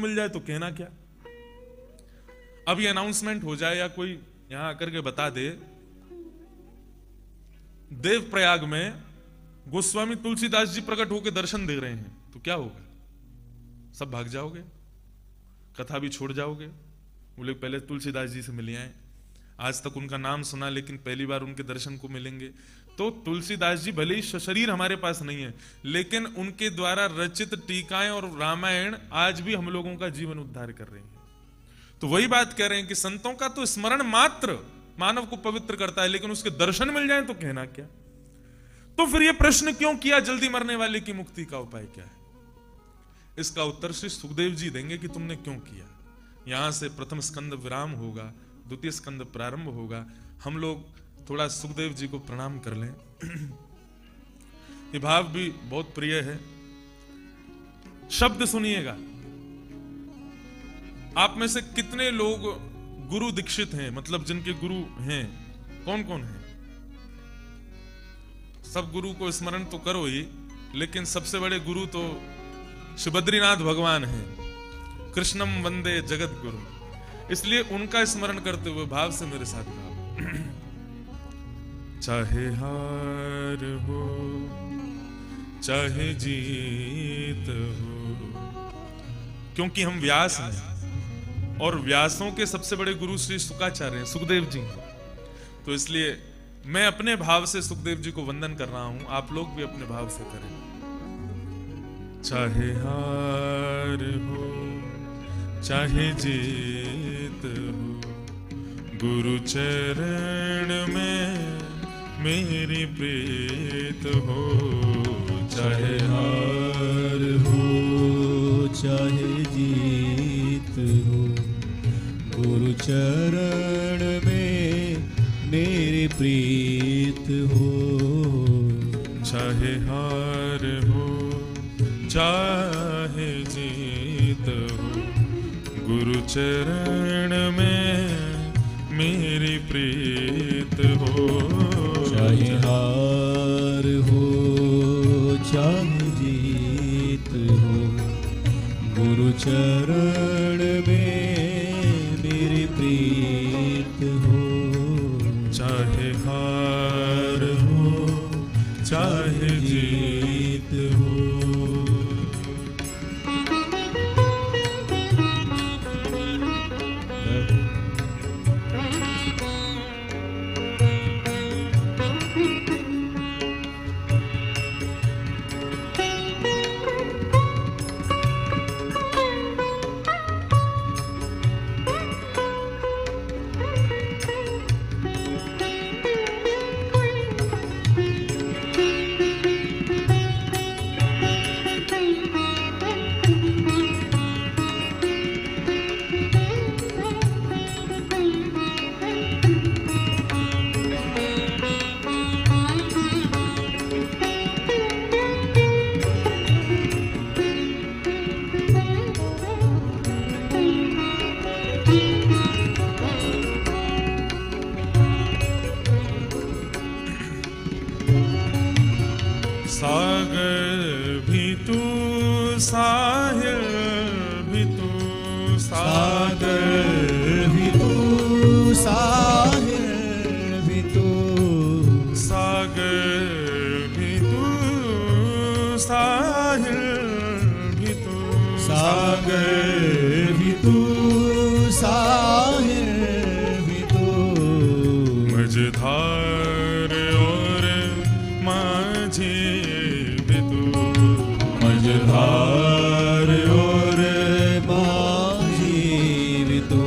मिल जाए तो कहना क्या। अब ये अनाउंसमेंट हो जाए या कोई यहां आकर के बता दे, देवप्रयाग में गोस्वामी तुलसीदास जी प्रकट होकर दर्शन दे रहे हैं, तो क्या होगा? सब भाग जाओगे, कथा भी छोड़ जाओगे। बोले पहले तुलसीदास जी से मिले आए, आज तक उनका नाम सुना लेकिन पहली बार उनके दर्शन को मिलेंगे। तो तुलसीदास जी भले ही शरीर हमारे पास नहीं है, लेकिन उनके द्वारा रचित टीकाएं और रामायण आज भी हम लोगों का जीवन उद्धार कर रहे हैं। तो वही बात कह रहे हैं कि संतों का तो स्मरण मात्र मानव को पवित्र करता है, लेकिन उसके दर्शन मिल जाए तो कहना क्या। तो फिर यह प्रश्न क्यों किया, जल्दी मरने वाले की मुक्ति का उपाय क्या है? इसका उत्तर श्री सुखदेव जी देंगे कि तुमने क्यों किया। यहां से प्रथम स्कंद विराम होगा, द्वितीय स्कंद प्रारंभ होगा। हम लोग थोड़ा सुखदेव जी को प्रणाम कर लें। ये भाव भी बहुत प्रिय है। शब्द सुनिएगा। आप में से कितने लोग गुरु दीक्षित हैं, मतलब जिनके गुरु हैं? कौन कौन है? सब गुरु को स्मरण तो करो ही, लेकिन सबसे बड़े गुरु तो श्री बद्रीनाथ भगवान हैं। कृष्णम वंदे जगत गुरु। इसलिए उनका स्मरण करते हुए भाव से मेरे साथ गाओ। चाहे हार हो चाहे जीत हो, क्योंकि हम व्यास हैं और व्यासों के सबसे बड़े गुरु श्री शुकाचार्य हैं, सुखदेव जी। तो इसलिए मैं अपने भाव से सुखदेव जी को वंदन कर रहा हूं, आप लोग भी अपने भाव से करें। चाहे हार हो चाहे जीत हो, गुरु चरण में मेरी प्रीत हो। चाहे हार हो चाहे जीत हो, गुरु चरण में मेरी प्रीत हो। चाहे हार हो चाहे जीत हो, गुरु चरण में मेरी प्रीत हो। चाहे हार हो चाहे जीत हो, गुरु चरण में मेरी प्रीत हो। चाहे हार हो चाहे जीत हो। सागर भी तू साहिल भी तू, सागर भी तू साहिल भी तू, सागर भी तू साहिल भी तू, सागर भी तू साहिल भी तू। मझधार और माझी भी तू, मझधार और माझी भी तू,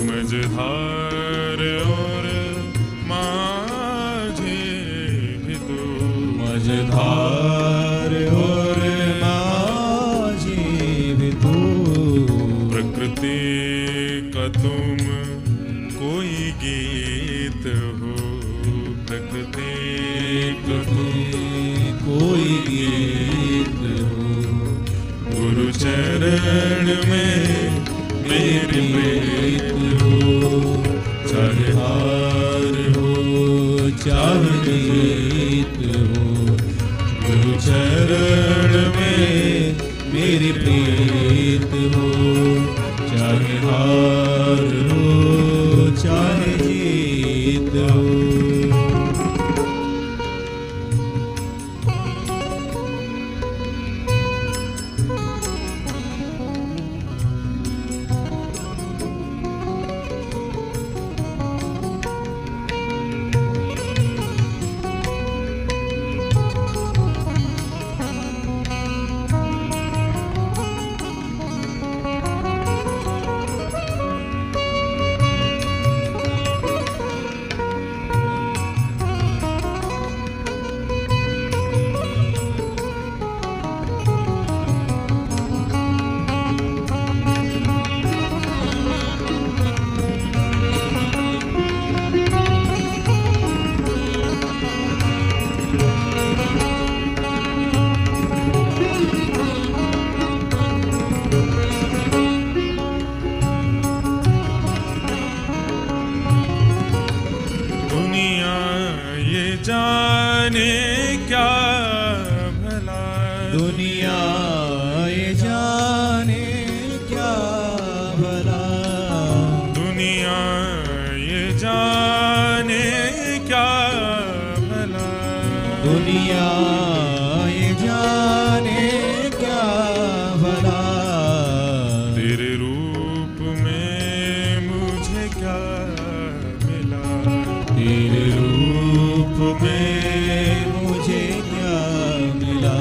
मझधार और माझी भी तू, मझधार और माझी भी तू। प्रकृति का तुम कोई गीत हो, प्रकृति का कोई गीत हो, गुरु चरण में मेरी प्रीत हो। चाहे हार हो चाहे जीत हो, गुरु चरण में मेरी प्रीत जाने क्या भला, दुनिया ये जाने क्या भला, दुनिया ये जाने क्या भला, दुनिया ये जाने क्या भला, तेरे रूप में मुझे क्या मिला, तेरे रूप में मुझे क्या मिला,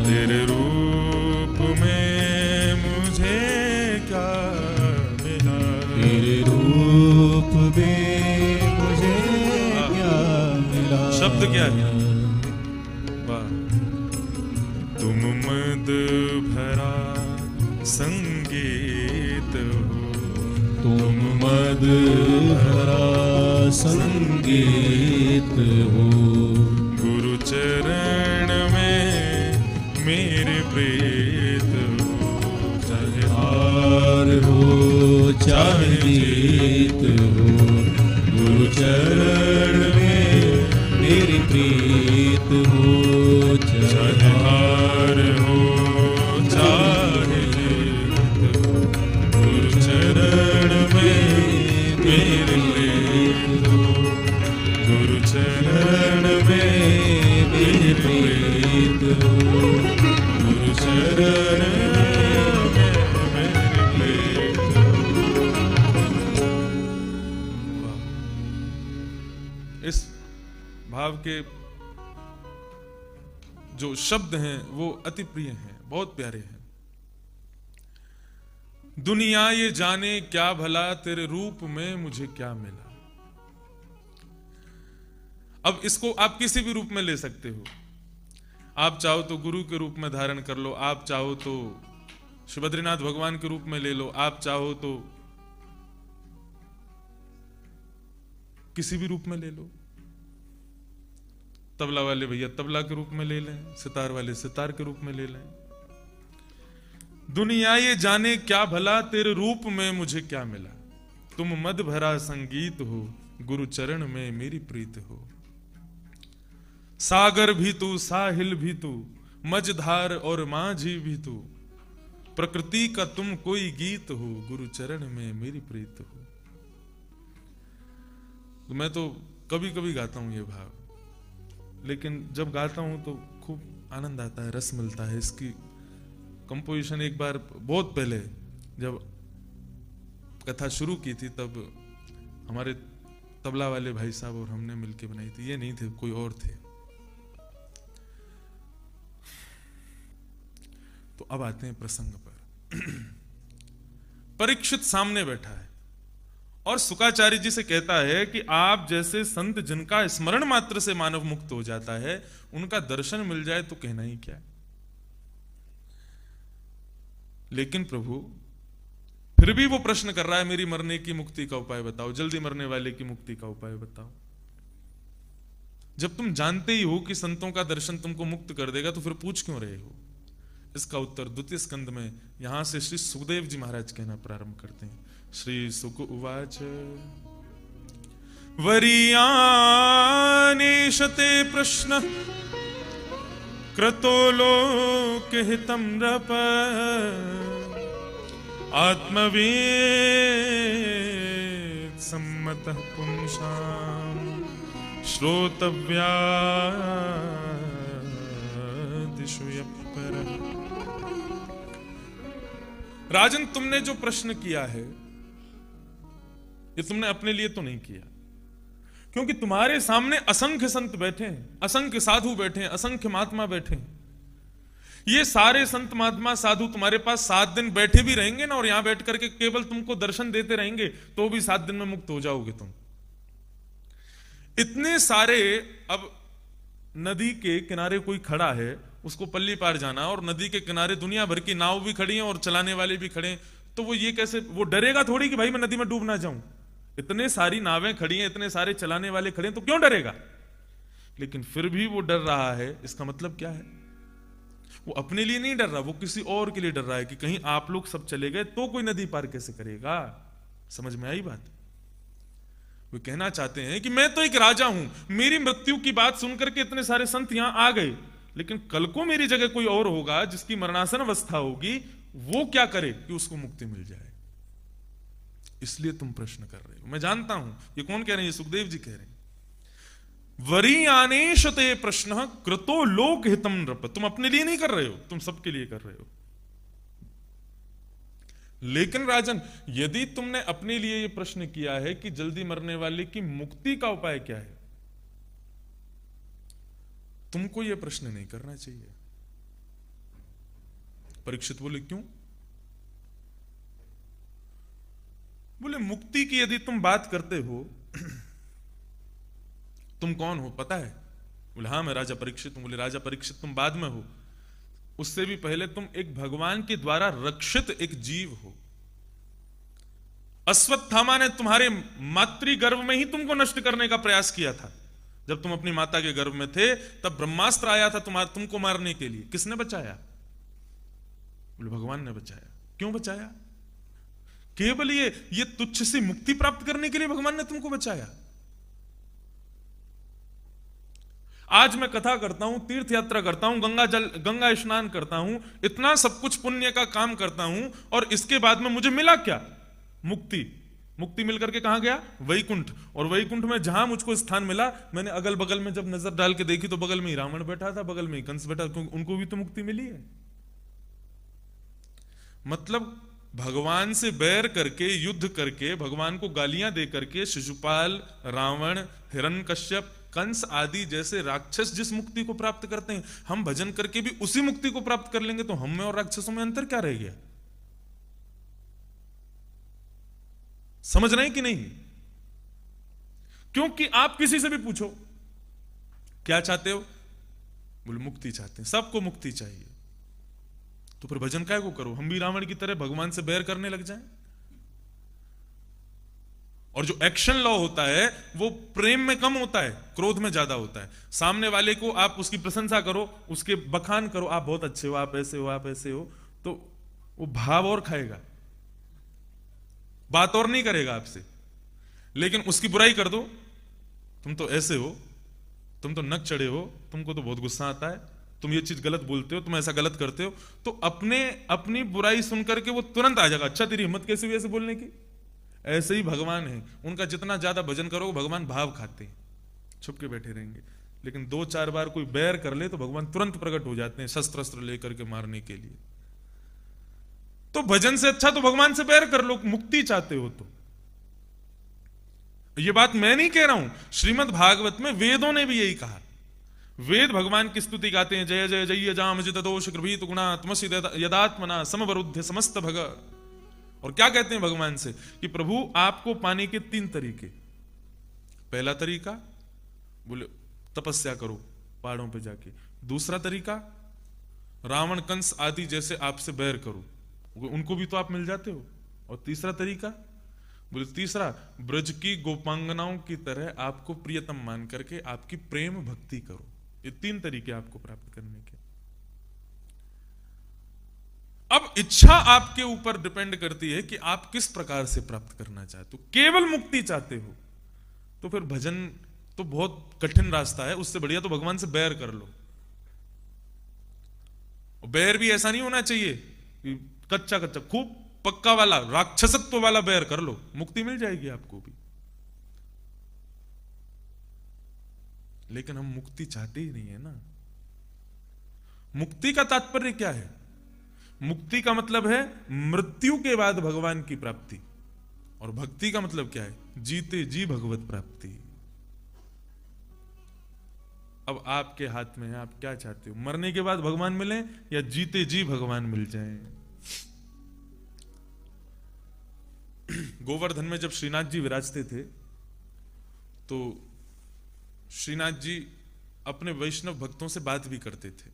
तेरे रूप में मुझे क्या मिला, तेरे रूप में मुझे क्या मिला। शब्द क्या है? वाह। तुम मद भरा संगीत हो, तुम मद भरा संगीत हो, गुरु चरण में मेरे प्रीत हो, चाहे हार हो चाहे जीत हो, गुरु चरण में मेरी प्रीत हो, चाहे हार हो चाहे जीत हो, गुरु चरण में मेरे प्रीत हो, गुरु चरण में मेरे प्रीत हो, गुरु चरण में मेरे प्रीत हो। इस भाव के जो शब्द हैं वो अति प्रिय हैं, बहुत प्यारे हैं। दुनिया ये जाने क्या भला, तेरे रूप में मुझे क्या मिला। अब इसको आप किसी भी रूप में ले सकते हो। आप चाहो तो गुरु के रूप में धारण कर लो, आप चाहो तो शिवबद्रीनाथ भगवान के रूप में ले लो, आप चाहो तो किसी भी रूप में ले लो। तबला वाले भैया तबला के रूप में ले लें, सितार वाले सितार के रूप में ले लें। दुनिया ये जाने क्या भला, तेरे रूप में मुझे क्या मिला। तुम मद भरा संगीत हो, गुरु चरण में मेरी प्रीत हो। सागर भी तू, साहिल भी तू, मझधार और माझी भी तू, प्रकृति का तुम कोई गीत हो, गुरु चरण में मेरी प्रीत हो। तो मैं तो कभी कभी गाता हूं ये भाव, लेकिन जब गाता हूं तो खूब आनंद आता है, रस मिलता है। इसकी कंपोजिशन एक बार बहुत पहले जब कथा शुरू की थी तब हमारे तबला वाले भाई साहब और हमने मिलके बनाई थी। ये नहीं थे, कोई और थे। तो अब आते हैं प्रसंग पर। परीक्षित सामने बैठा है और शुकाचार्य जी से कहता है कि आप जैसे संत जिनका स्मरण मात्र से मानव मुक्त हो जाता है, उनका दर्शन मिल जाए तो कहना ही क्या है। लेकिन प्रभु फिर भी वो प्रश्न कर रहा है, मेरी मरने की मुक्ति का उपाय बताओ, जल्दी मरने वाले की मुक्ति का उपाय बताओ। जब तुम जानते ही हो कि संतों का दर्शन तुमको मुक्त कर देगा तो फिर पूछ क्यों रहे हो। इसका उत्तर द्वितीय स्कंद में यहां से श्री सुखदेव जी महाराज कहना प्रारंभ करते हैं। श्री सुक उवाच वरीयानेशते प्रश्न क्रतो लोकहितं नृप आत्मवेद सम्मतः पुंसां श्रोतव्यादिषु यपर। राजन, तुमने जो प्रश्न किया है ये तुमने अपने लिए तो नहीं किया, क्योंकि तुम्हारे सामने असंख्य संत बैठे हैं, असंख्य साधु बैठे हैं, असंख्य महात्मा बैठे हैं। ये सारे संत महात्मा साधु तुम्हारे पास 7 दिन बैठे भी रहेंगे ना, और यहां बैठ करके केवल तुमको दर्शन देते रहेंगे तो भी 7 दिन में मुक्त हो जाओगे तुम। इतने सारे, अब नदी के किनारे कोई खड़ा है, उसको पल्ली पार जाना, और नदी के किनारे दुनिया भर की नाव भी खड़ी हैं और चलाने वाले भी खड़े हैं, तो वो ये कैसे, वो डरेगा थोड़ी कि भाई मैं नदी में डूब ना जाऊं। इतने सारी नावें खड़ी हैं, इतने सारे चलाने वाले खड़े हैं, तो क्यों डरेगा। लेकिन फिर भी वो डर रहा है। इसका मतलब क्या है, वो अपने लिए नहीं डर रहा, वो किसी और के लिए डर रहा है कि कहीं आप लोग सब चले गए तो कोई नदी पार कैसे करेगा। समझ में आई बात। वे कहना चाहते हैं कि मैं तो एक राजा हूं, मेरी मृत्यु की बात सुनकर के इतने सारे संत यहां आ गए, लेकिन कल को मेरी जगह कोई और होगा जिसकी मरणासन अवस्था होगी, वो क्या करे कि उसको मुक्ति मिल जाए। इसलिए तुम प्रश्न कर रहे हो। मैं जानता हूं ये कौन कह रहे हैं, ये सुखदेव जी कह रहे हैं। वरीयानेश ते प्रश्न कृतो लोक हितम नृप। तुम अपने लिए नहीं कर रहे हो, तुम सबके लिए कर रहे हो। लेकिन राजन, यदि तुमने अपने लिए यह प्रश्न किया है कि जल्दी मरने वाले की मुक्ति का उपाय क्या है, तुमको यह प्रश्न नहीं करना चाहिए। परीक्षित बोले क्यों? बोले मुक्ति की यदि तुम बात करते हो, तुम कौन हो पता है? बोले हाँ मैं राजा परीक्षित हूं। बोले राजा परीक्षित तुम बाद में हो, उससे भी पहले तुम एक भगवान के द्वारा रक्षित एक जीव हो। अश्वत्थामा ने तुम्हारे मातृ गर्भ में ही तुमको नष्ट करने का प्रयास किया था। जब तुम अपनी माता के गर्भ में थे तब ब्रह्मास्त्र आया था तुमको मारने के लिए। किसने बचाया? बोले भगवान ने बचाया। क्यों बचाया? केवल ये तुच्छ से मुक्ति प्राप्त करने के लिए भगवान ने तुमको बचाया। आज मैं कथा करता हूं, तीर्थ यात्रा करता हूं, गंगा स्नान करता हूं, इतना सब कुछ पुण्य का काम करता हूं, और इसके बाद में मुझे मिला क्या? मुक्ति। मुक्ति मिलकर के कहां गया? वैकुंठ। और वैकुंठ में जहां मुझको स्थान मिला, मैंने अगल बगल में जब नजर डाल के देखी तो बगल में ही रावण बैठा था, बगल में ही कंस बैठा, क्योंकि उनको भी तो मुक्ति मिली है। मतलब भगवान से बैर करके, युद्ध करके, भगवान को गालियां दे करके शिशुपाल, रावण, हिरण्यकश्यप, कंस आदि जैसे राक्षस जिस मुक्ति को प्राप्त करते हैं, हम भजन करके भी उसी मुक्ति को प्राप्त कर लेंगे, तो हम में और राक्षसों में अंतर क्या रह गया? समझ रहे हैं कि नहीं? क्योंकि आप किसी से भी पूछो क्या चाहते हो, बोले मुक्ति चाहते हैं, सबको मुक्ति चाहिए। तो फिर भजन काय को करो? हम भी रावण की तरह भगवान से बैर करने लग जाएं? और जो एक्शन लॉ होता है वो प्रेम में कम होता है, क्रोध में ज्यादा होता है। सामने वाले को आप उसकी प्रशंसा करो, उसके बखान करो, आप बहुत अच्छे हो, आप ऐसे हो, आप ऐसे हो, तो वो भाव और खाएगा, बात और नहीं करेगा आपसे। लेकिन उसकी बुराई कर दो, तुम तो ऐसे हो, तुम तो नक चढ़े हो, तुमको तो बहुत गुस्सा आता है, तुम ये चीज गलत बोलते हो, तुम ऐसा गलत करते हो, तो अपनी बुराई सुनकर के वो तुरंत आ जाएगा, अच्छा तेरी हिम्मत कैसे हुई ऐसे बोलने की? ऐसे ही भगवान है, उनका जितना ज्यादा भजन करोगे भगवान भाव खाते हैं, छुप के बैठे रहेंगे। लेकिन 2-4 बार कोई बैर कर ले तो भगवान तुरंत प्रकट हो जाते हैं शस्त्र अस्त्र लेकर के मारने के लिए। तो भजन से अच्छा तो भगवान से बैर कर लो, मुक्ति चाहते हो तो। ये बात मैं नहीं कह रहा हूं, श्रीमद् भागवत में वेदों ने भी यही कहा। वेद भगवान की स्तुति गाते हैं, जय जय जय जामजित दोष गृहीत गुणा तमसि यदात्मना समवरुद्ध समस्त भग। और क्या कहते हैं भगवान से कि प्रभु आपको पाने के 3 तरीके। पहला तरीका बोले तपस्या करो पहाड़ों पे जाके, दूसरा तरीका रावण कंस आदि जैसे आपसे बैर करो, उनको भी तो आप मिल जाते हो, और तीसरा तरीका बोले तीसरा ब्रज की गोपांगनाओं की तरह आपको प्रियतम मान करके आपकी प्रेम भक्ति करो। ये 3 तरीके आपको प्राप्त करने के। अब इच्छा आपके ऊपर डिपेंड करती है कि आप किस प्रकार से प्राप्त करना चाहते हो। केवल मुक्ति चाहते हो तो फिर भजन तो बहुत कठिन रास्ता है, उससे बढ़िया तो भगवान से बैर कर लो। बैर भी ऐसा नहीं होना चाहिए कि कच्चा कच्चा, खूब पक्का वाला राक्षसत्व वाला बैर कर लो, मुक्ति मिल जाएगी आपको भी। लेकिन हम मुक्ति चाहते ही नहीं है ना। मुक्ति का तात्पर्य क्या है? मुक्ति का मतलब है मृत्यु के बाद भगवान की प्राप्ति, और भक्ति का मतलब क्या है? जीते जी भगवत प्राप्ति। अब आपके हाथ में है, आप क्या चाहते हो? मरने के बाद भगवान मिले या जीते जी भगवान मिल जाए? गोवर्धन में जब श्रीनाथ जी विराजते थे तो श्रीनाथ जी अपने वैष्णव भक्तों से बात भी करते थे।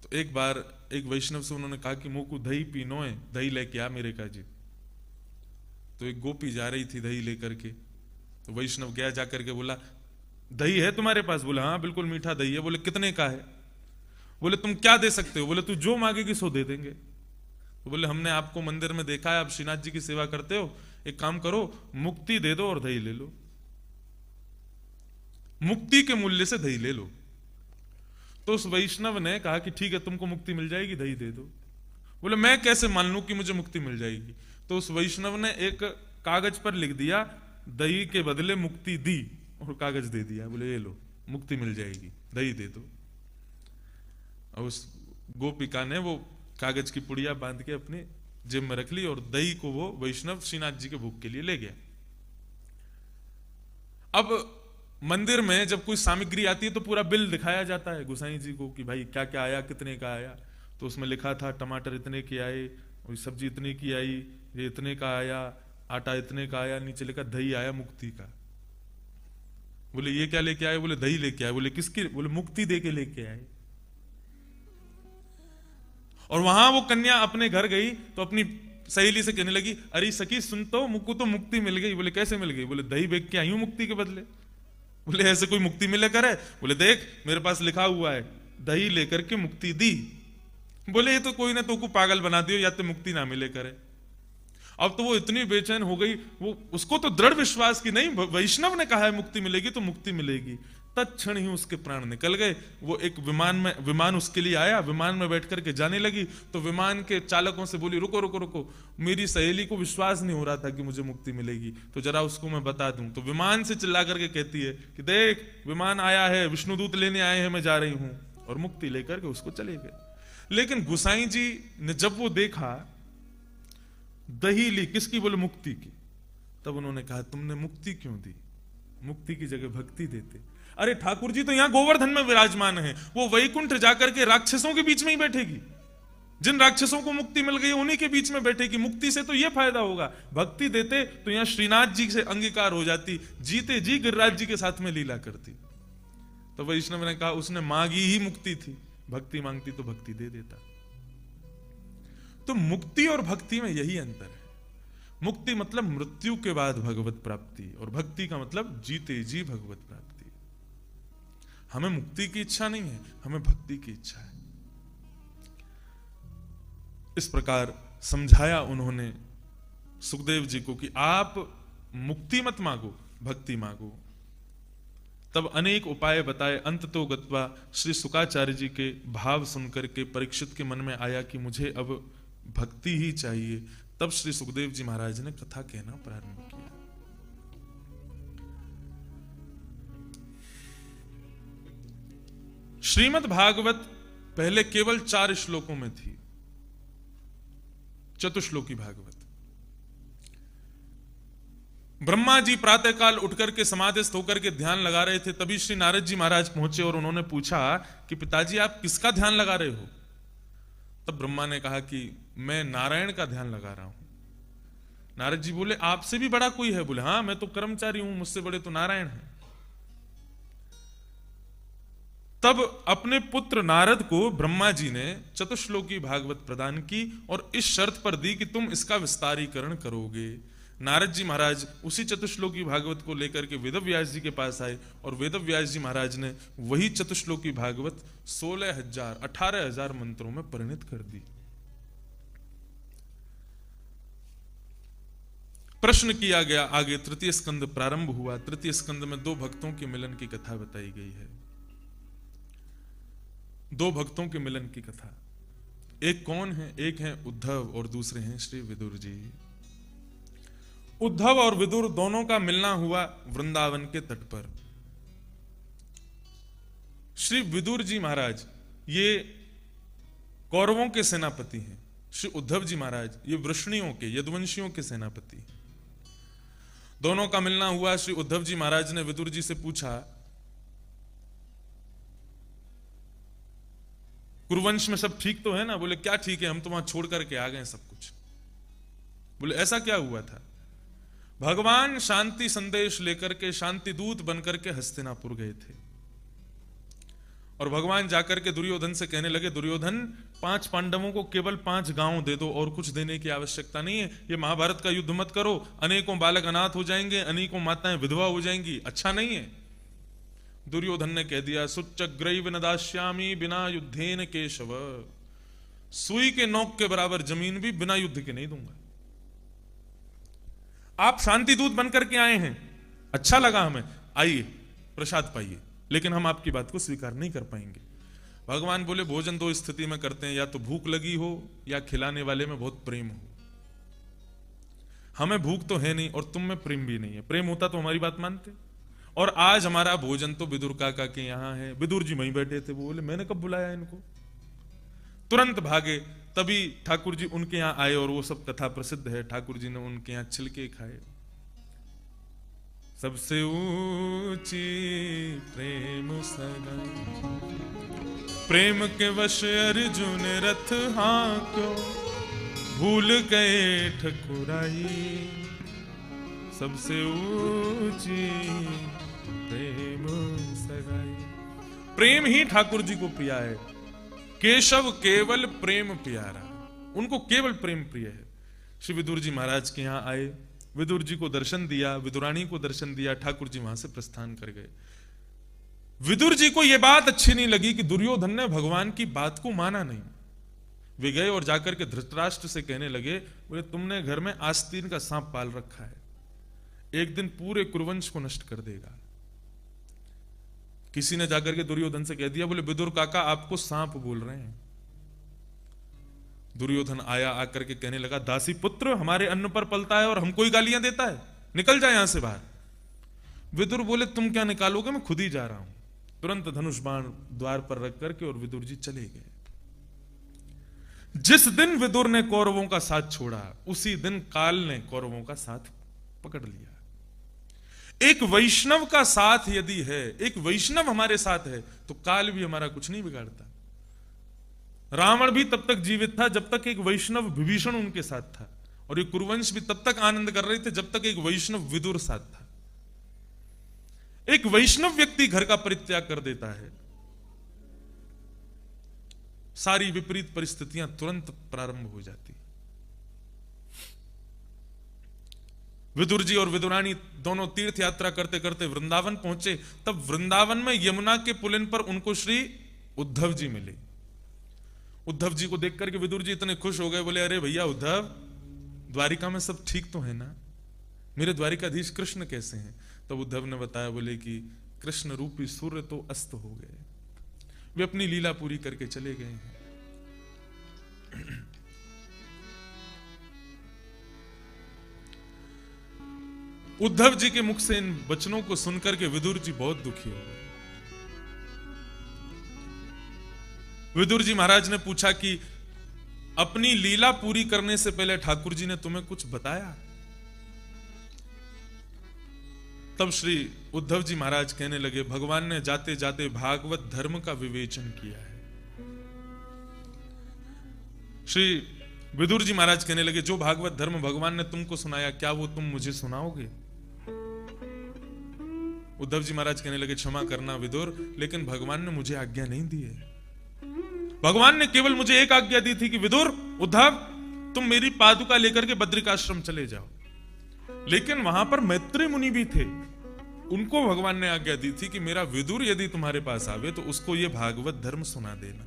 तो एक बार एक वैष्णव से उन्होंने कहा कि मुंह को दही पीनो है, दही लेके आ मेरे का जी। तो एक गोपी जा रही थी दही लेकर के, तो वैष्णव गया जाकर के बोला दही है तुम्हारे पास? बोला हाँ बिल्कुल मीठा दही है। बोले कितने का है? बोले तुम क्या दे सकते हो? बोले तू जो मांगेगी सो दे देंगे। तो बोले हमने आपको मंदिर में देखा है, आप श्रीनाथ जी की सेवा करते हो, एक काम करो, मुक्ति दे दो और दही ले लो, मुक्ति के मूल्य से दही ले लो। तो उस वैष्णव ने कहा कि ठीक है, तुमको मुक्ति मिल जाएगी, दही दे दो। बोले मैं कैसे मान लूं कि मुझे मुक्ति मिल जाएगी? तो उस वैष्णव ने एक कागज पर लिख दिया, दही के बदले मुक्ति दी, और कागज दे दिया। बोले ये लो, मुक्ति मिल जाएगी, दही दे दो। और उस गोपिका ने वो कागज की पुड़िया बांध के अपने जेब में रख ली और दही को वो वैष्णव श्रीनाथ जी के भोग के लिए ले गया। अब मंदिर में जब कोई सामग्री आती है तो पूरा बिल दिखाया जाता है गोसाई जी को कि भाई क्या क्या आया, कितने का आया। तो उसमें लिखा था टमाटर इतने के आए, और सब्जी इतने की आई, ये इतने का आया, आटा इतने का आया, नीचे लिखा दही आया मुक्ति का। बोले ये क्या लेके आए? बोले दही लेके आए। बोले किसकी? बोले मुक्ति दे के लेके आए। और वहां वो कन्या अपने घर गई तो अपनी सहेली से कहने लगी, अरे सखी सुन तो, मुझको तो मुक्ति मिल गई। बोले कैसे मिल गई? बोले दही बेच के आई हूं मुक्ति के बदले। बोले ऐसे कोई मुक्ति मिले करे? बोले देख मेरे पास लिखा हुआ है, दही लेकर के मुक्ति दी। बोले ये तो कोई ना तो को पागल बना दियो, या तो मुक्ति ना मिले करे। अब तो वो इतनी बेचैन हो गई, वो उसको तो दृढ़ विश्वास की नहीं, वैष्णव ने कहा है मुक्ति मिलेगी तो मुक्ति मिलेगी। तत्क्षण ही उसके प्राण निकल गए। वो एक विमान उसके लिए आया, विमान में बैठ करके जाने लगी तो विमान के चालकों से बोली, रुको रुको रुको, मेरी सहेली को विश्वास नहीं हो रहा था कि मुझे मुक्ति मिलेगी, तो जरा उसको मैं बता दूं। तो विमान से चिल्ला करके कहती है कि देख विमान आया है, विष्णुदूत लेने आए हैं, मैं जा रही हूं। और मुक्ति लेकर के उसको चले गए। लेकिन गोसाई जी ने जब वो देखा, दही ली किसकी? बोले मुक्ति की। तब उन्होंने कहा तुमने मुक्ति क्यों दी? मुक्ति की जगह भक्ति देते। अरे ठाकुर जी तो यहां गोवर्धन में विराजमान है, वो वैकुंठ जाकर के राक्षसों के बीच में ही बैठेगी। जिन राक्षसों को मुक्ति मिल गई उन्हीं के बीच में बैठेगी। मुक्ति से तो यह फायदा होगा, भक्ति देते तो यहां श्रीनाथ जी से अंगीकार हो जाती, जीते जी गिरिराज जी के साथ में लीला करती। तो वैष्णव ने कहा उसने मांगी ही मुक्ति थी, भक्ति मांगती तो भक्ति दे देता। तो मुक्ति और भक्ति में यही अंतर है। मुक्ति मतलब मृत्यु के बाद भगवत प्राप्ति, और भक्ति का मतलब जीते जी भगवत प्राप्ति। हमें मुक्ति की इच्छा नहीं है, हमें भक्ति की इच्छा है। इस प्रकार समझाया उन्होंने सुखदेव जी को कि आप मुक्ति मत मांगो, भक्ति मांगो। तब अनेक उपाय बताए। अंत तो गत्वा श्री शुकाचार्य जी के भाव सुनकर के परीक्षित के मन में आया कि मुझे अब भक्ति ही चाहिए। तब श्री सुखदेव जी महाराज ने कथा कहना प्रारंभ किया। श्रीमद् भागवत पहले केवल 4 श्लोकों में थी, चतुश्लोकी भागवत। ब्रह्मा जी प्रातःकाल उठकर के समाधिस्थ होकर के ध्यान लगा रहे थे, तभी श्री नारद जी महाराज पहुंचे और उन्होंने पूछा कि पिताजी आप किसका ध्यान लगा रहे हो? तब ब्रह्मा ने कहा कि मैं नारायण का ध्यान लगा रहा हूं। नारद जी बोले आपसे भी बड़ा कोई है? बोले हाँ मैं तो कर्मचारी हूं, मुझसे बड़े तो नारायण हैं। तब अपने पुत्र नारद को ब्रह्मा जी ने चतुश्लोकी भागवत प्रदान की और इस शर्त पर दी कि तुम इसका विस्तारीकरण करोगे। नारद जी महाराज उसी चतुश्लोकी भागवत को लेकर के वेदव्यास जी के पास आए और वेदव्यास जी महाराज ने वही चतुश्लोकी भागवत 18,000 मंत्रों में परिणत कर दी। प्रश्न किया गया, आगे तृतीय स्कंद प्रारंभ हुआ। तृतीय स्कंद में 2 भक्तों के मिलन की कथा बताई गई है। 2 भक्तों के मिलन की कथा। एक कौन है? एक है उद्धव और दूसरे हैं श्री विदुर जी। उद्धव और विदुर दोनों का मिलना हुआ वृंदावन के तट पर। श्री विदुर जी महाराज ये कौरवों के सेनापति हैं, श्री उद्धव जी महाराज ये वृष्णियों के, यदुवंशियों के सेनापति। दोनों का मिलना हुआ। श्री उद्धव जी महाराज ने विदुर जी से पूछा कुरुवंश में सब ठीक तो है ना? बोले क्या ठीक है, हम तो वहां छोड़ करके आ गए सब कुछ। बोले ऐसा क्या हुआ था? भगवान शांति संदेश लेकर के शांति दूत बनकर के हस्तिनापुर गए थे और भगवान जाकर के दुर्योधन से कहने लगे, दुर्योधन 5 पांडवों को केवल 5 गांव दे दो और कुछ देने की आवश्यकता नहीं है। ये महाभारत का युद्ध मत करो, अनेकों बालक अनाथ हो जाएंगे, अनेकों माताएं विधवा हो जाएंगी, अच्छा नहीं है। दुर्योधन ने कह दिया, सुच्चग्रैव न दास्यामि बिना युद्धेन केशव, सुई के नोक के बराबर जमीन भी बिना युद्ध के नहीं दूंगा। आप शांति दूत बनकर के आए हैं, अच्छा लगा हमें, आइए प्रसाद पाइए, लेकिन हम आपकी बात को स्वीकार नहीं कर पाएंगे। भगवान बोले भोजन दो स्थिति में करते हैं, या तो भूख लगी हो या खिलाने वाले में बहुत प्रेम हो। हमें भूख तो है नहीं और तुम में प्रेम भी नहीं है, प्रेम होता तो हमारी बात मानते। और आज हमारा भोजन तो विदुर काका के यहां है, विदुर जी वहीं बैठे थे, वो बोले मैंने कब बुलाया इनको, तुरंत भागे। तभी ठाकुर जी उनके यहां आए और वो सब कथा प्रसिद्ध है, ठाकुर जी ने उनके यहां छिलके खाए। सबसे ऊंची प्रेम सगाई, प्रेम के वश अर्जुन रथ हाँक्यो, भूल गए ठकुराई। सबसे ऊंची प्रेम सगाई, प्रेम ही ठाकुर जी को प्रिया है। केशव केवल प्रेम प्यारा, उनको केवल प्रेम प्रिय है। श्री विदुर जी महाराज के यहां आए, विदुर जी को दर्शन दिया, विदुरानी को दर्शन दिया, ठाकुर जी वहां से प्रस्थान कर गए। विदुर जी को यह बात अच्छी नहीं लगी कि दुर्योधन ने भगवान की बात को माना नहीं। वे गए और जाकर के धृतराष्ट्र से कहने लगे, बोले तुमने घर में आस्तीन का सांप पाल रखा है, एक दिन पूरे कुरुवंश को नष्ट कर देगा। किसी ने जाकर के दुर्योधन से कह दिया, बोले विदुर काका आपको सांप बोल रहे हैं। दुर्योधन आया, आकर के कहने लगा, दासी पुत्र हमारे अन्न पर पलता है और हमको ही गालियां देता है, निकल जाए यहां से बाहर। विदुर बोले तुम क्या निकालोगे, मैं खुद ही जा रहा हूं। तुरंत धनुष बाण द्वार पर रख करके और विदुर जी चले गए। जिस दिन विदुर ने कौरवों का साथ छोड़ा, उसी दिन काल ने कौरवों का साथ पकड़ लिया। एक वैष्णव का साथ यदि है, एक वैष्णव हमारे साथ है, तो काल भी हमारा कुछ नहीं बिगाड़ता। रावण भी तब तक जीवित था जब तक एक वैष्णव विभीषण उनके साथ था, और ये कुरुवंश भी तब तक आनंद कर रहे थे जब तक एक वैष्णव विदुर साथ था। एक वैष्णव व्यक्ति घर का परित्याग कर देता है, सारी विपरीत परिस्थितियां तुरंत प्रारंभ हो जाती। विदुर जी और विदुरानी दोनों तीर्थ यात्रा करते करते वृंदावन पहुंचे। तब वृंदावन में यमुना के पुलिन पर उनको श्री उद्धव जी मिले। उद्धव जी को देख करके विदुर जी इतने खुश हो गए, बोले अरे भैया उद्धव, द्वारिका में सब ठीक तो है ना, मेरे द्वारिकाधीश कृष्ण कैसे हैं? तब उद्धव ने बताया, बोले कि कृष्ण रूपी सूर्य तो अस्त हो गए, वे अपनी लीला पूरी करके चले गए हैं। उद्धव जी के मुख से इन वचनों को सुनकर के विदुर जी बहुत दुखी हो गए। विदुर जी महाराज ने पूछा कि अपनी लीला पूरी करने से पहले ठाकुर जी ने तुम्हें कुछ बताया? तब श्री उद्धव जी महाराज कहने लगे, भगवान ने जाते जाते भागवत धर्म का विवेचन किया है। श्री विदुर जी महाराज कहने लगे, जो भागवत धर्म भगवान ने तुमको सुनाया, क्या वो तुम मुझे सुनाओगे? उद्धव जी महाराज कहने लगे, क्षमा करना विदुर, लेकिन भगवान ने मुझे आज्ञा नहीं दी है। भगवान ने केवल मुझे एक आज्ञा दी थी कि विदुर, उद्धव, तुम मेरी पादुका लेकर के बद्रिकाश्रम चले जाओ। लेकिन वहां पर मैत्री मुनि भी थे, उनको भगवान ने आज्ञा दी थी कि मेरा विदुर यदि तुम्हारे पास आवे तो उसको यह भागवत धर्म सुना देना।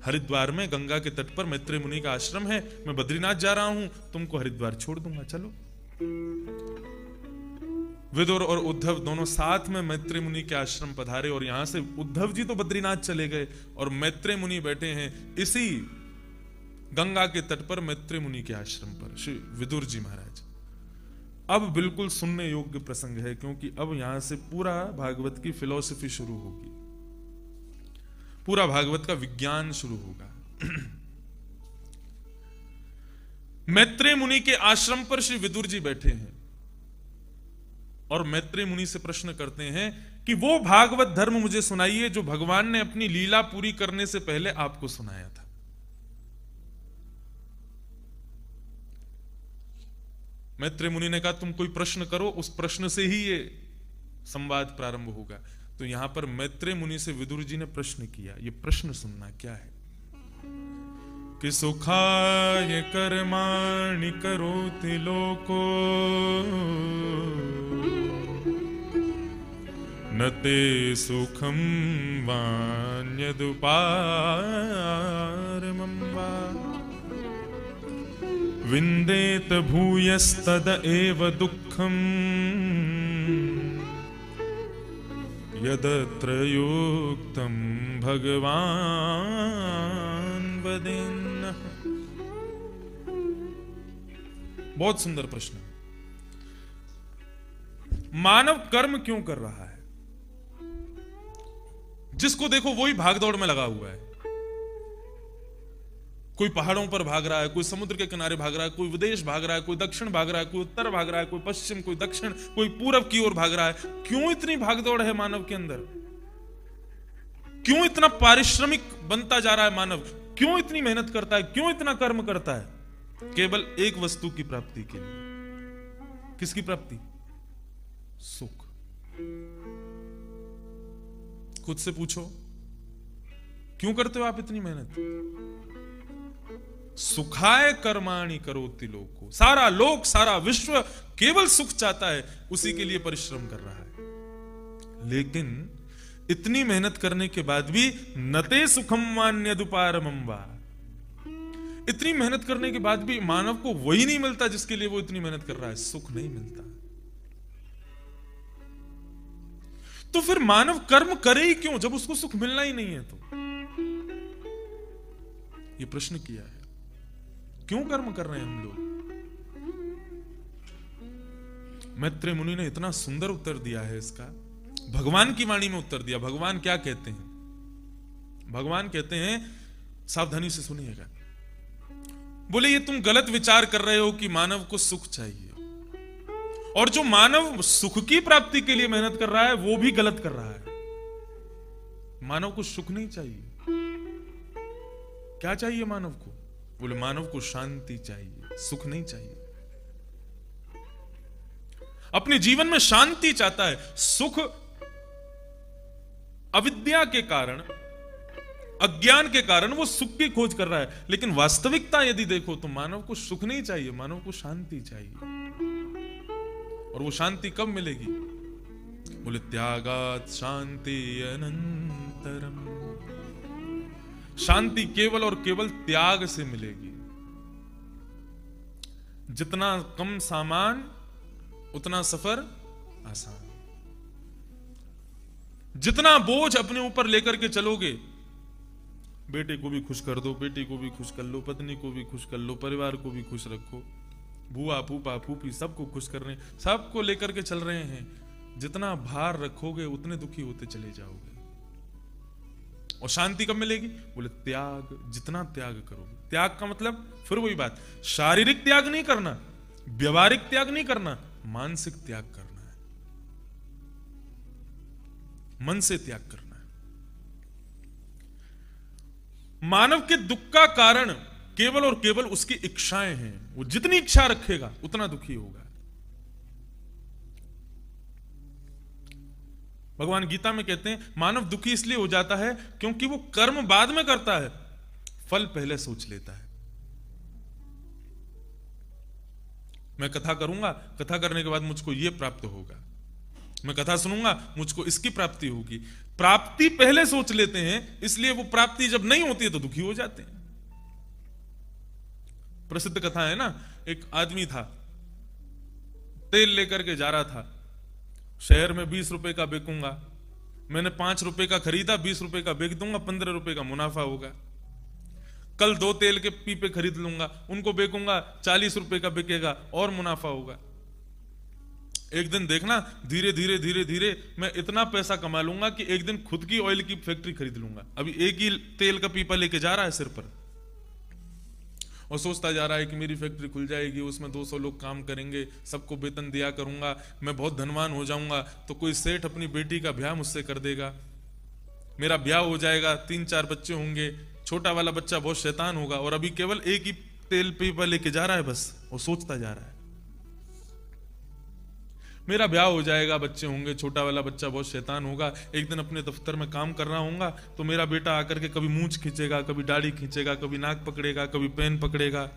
हरिद्वार में गंगा के तट पर मैत्री मुनि का आश्रम है, मैं बद्रीनाथ जा रहा हूं, तुमको हरिद्वार छोड़ दूंगा, चलो। विदुर और उद्धव दोनों साथ में मैत्री मुनि के आश्रम पधारे, और यहां से उद्धव जी तो बद्रीनाथ चले गए और मैत्री मुनि बैठे हैं इसी गंगा के तट पर मैत्री मुनि के आश्रम पर, श्री विदुर जी महाराज। अब बिल्कुल सुनने योग्य प्रसंग है, क्योंकि अब यहां से पूरा भागवत की फिलॉसफी शुरू होगी, पूरा भागवत का विज्ञान शुरू होगा। मैत्री मुनि के आश्रम पर श्री विदुर जी बैठे हैं और मैत्री मुनि से प्रश्न करते हैं कि वो भागवत धर्म मुझे सुनाइए जो भगवान ने अपनी लीला पूरी करने से पहले आपको सुनाया था। मैत्री मुनि ने कहा, तुम कोई प्रश्न करो, उस प्रश्न से ही ये संवाद प्रारंभ होगा। तो यहां पर मैत्री मुनि से विदुर जी ने प्रश्न किया। ये प्रश्न सुनना क्या है कि सुखाय कर्माणि करोति लोको न ते सुखम वान्यदुपारमं वा। विन्देत भूयस्तद एव दुःखम् यदत्र योक्तं भगवान वदेन्नः। बहुत सुंदर प्रश्न। मानव कर्म क्यों कर रहा है? जिसको देखो वही भागदौड़ में लगा हुआ है। कोई पहाड़ों पर भाग रहा है, कोई समुद्र के किनारे भाग रहा है, कोई विदेश भाग रहा है, कोई दक्षिण भाग रहा है, कोई उत्तर भाग रहा है, कोई पश्चिम, कोई दक्षिण, कोई पूरब की ओर भाग रहा है। क्यों इतनी भागदौड़ है मानव के अंदर? क्यों इतना पारिश्रमिक बनता जा रहा है मानव? क्यों इतनी मेहनत करता है? क्यों इतना कर्म करता है? केवल एक वस्तु की प्राप्ति के लिए। किसकी प्राप्ति? सुख। खुद से पूछो, क्यों करते हो आप इतनी मेहनत? सुखाय कर्माणि करोति लोको। सारा लोक, सारा विश्व केवल सुख चाहता है, उसी के लिए परिश्रम कर रहा है। लेकिन इतनी मेहनत करने के बाद भी नते सुखम वान्यदुपारमं वा। इतनी मेहनत करने के बाद भी मानव को वही नहीं मिलता जिसके लिए वो इतनी मेहनत कर रहा है। सुख नहीं मिलता। तो फिर मानव कर्म करे ही क्यों जब उसको सुख मिलना ही नहीं है? तो ये प्रश्न किया है। क्यों कर्म कर रहे हैं हम लोग? मैत्रेय मुनि ने इतना सुंदर उत्तर दिया है इसका। भगवान की वाणी में उत्तर दिया। भगवान क्या कहते हैं? भगवान कहते हैं, सावधानी से सुनिएगा। बोले ये तुम गलत विचार कर रहे हो कि मानव को सुख चाहिए, और जो मानव सुख की प्राप्ति के लिए मेहनत कर रहा है वो भी गलत कर रहा है। मानव को सुख नहीं चाहिए। क्या चाहिए मानव को? बोले मानव को शांति चाहिए, सुख नहीं चाहिए। अपने जीवन में शांति चाहता है। सुख अविद्या के कारण, अज्ञान के कारण वो सुख की खोज कर रहा है। लेकिन वास्तविकता यदि देखो तो मानव को सुख नहीं चाहिए, मानव को शांति चाहिए। और वो शांति कब मिलेगी? बोले त्यागात शांति अनंतरम। शांति केवल और केवल त्याग से मिलेगी। जितना कम सामान उतना सफर आसान। जितना बोझ अपने ऊपर लेकर के चलोगे, बेटे को भी खुश कर दो, बेटी को भी खुश कर लो, पत्नी को भी खुश कर लो, परिवार को भी खुश रखो, बुआ फूफा फूफी सबको खुश कर रहे हैं, सबको लेकर के चल रहे हैं। जितना भार रखोगे उतने दुखी होते चले जाओगे। और शांति कब मिलेगी? बोले त्याग। जितना त्याग करोगे। त्याग का मतलब फिर वही बात, शारीरिक त्याग नहीं करना, व्यवहारिक त्याग नहीं करना, मानसिक त्याग करना है। मन से त्याग करना है। मानव के दुख का कारण केवल और केवल उसकी इच्छाएं हैं। वो जितनी इच्छा रखेगा उतना दुखी होगा। भगवान गीता में कहते हैं मानव दुखी इसलिए हो जाता है क्योंकि वो कर्म बाद में करता है, फल पहले सोच लेता है। मैं कथा करूंगा, कथा करने के बाद मुझको ये प्राप्त होगा, मैं कथा सुनूंगा मुझको इसकी प्राप्ति होगी। प्राप्ति पहले सोच लेते हैं, इसलिए वो प्राप्ति जब नहीं होती है तो दुखी हो जाते हैं। प्रसिद्ध कथा है ना, एक आदमी था, तेल लेकर के जा रहा था, शहर में 20 रुपए का बेचूंगा, मैंने 5 रुपए का खरीदा, 20 रुपए का बेच दूंगा, 15 रुपए का मुनाफा होगा। कल 2 तेल के पीपे खरीद लूंगा, उनको बेचूंगा, 40 रुपए का बिकेगा और मुनाफा होगा। एक दिन देखना, धीरे धीरे धीरे धीरे मैं इतना पैसा कमा लूंगा कि एक दिन खुद की ऑयल की फैक्ट्री खरीद लूंगा। अभी एक ही तेल का पीपा लेके जा रहा है सिर पर, और सोचता जा रहा है कि मेरी फैक्ट्री खुल जाएगी, उसमें 200 लोग काम करेंगे, सबको वेतन दिया करूंगा, मैं बहुत धनवान हो जाऊंगा, तो कोई सेठ अपनी बेटी का ब्याह मुझसे कर देगा, मेरा ब्याह हो जाएगा, 3-4 बच्चे होंगे, छोटा वाला बच्चा बहुत शैतान होगा। और अभी केवल एक ही तेल पीपा लेके जा रहा है बस, और सोचता जा रहा है मेरा ब्याह हो जाएगा, बच्चे होंगे, छोटा वाला बच्चा बहुत शैतान होगा, एक दिन अपने दफ्तर में काम कर रहा होगा तो मेरा बेटा आकर के कभी मूंछ खींचेगा, कभी दाढ़ी खींचेगा, कभी नाक पकड़ेगा, कभी पेन पकड़ेगा,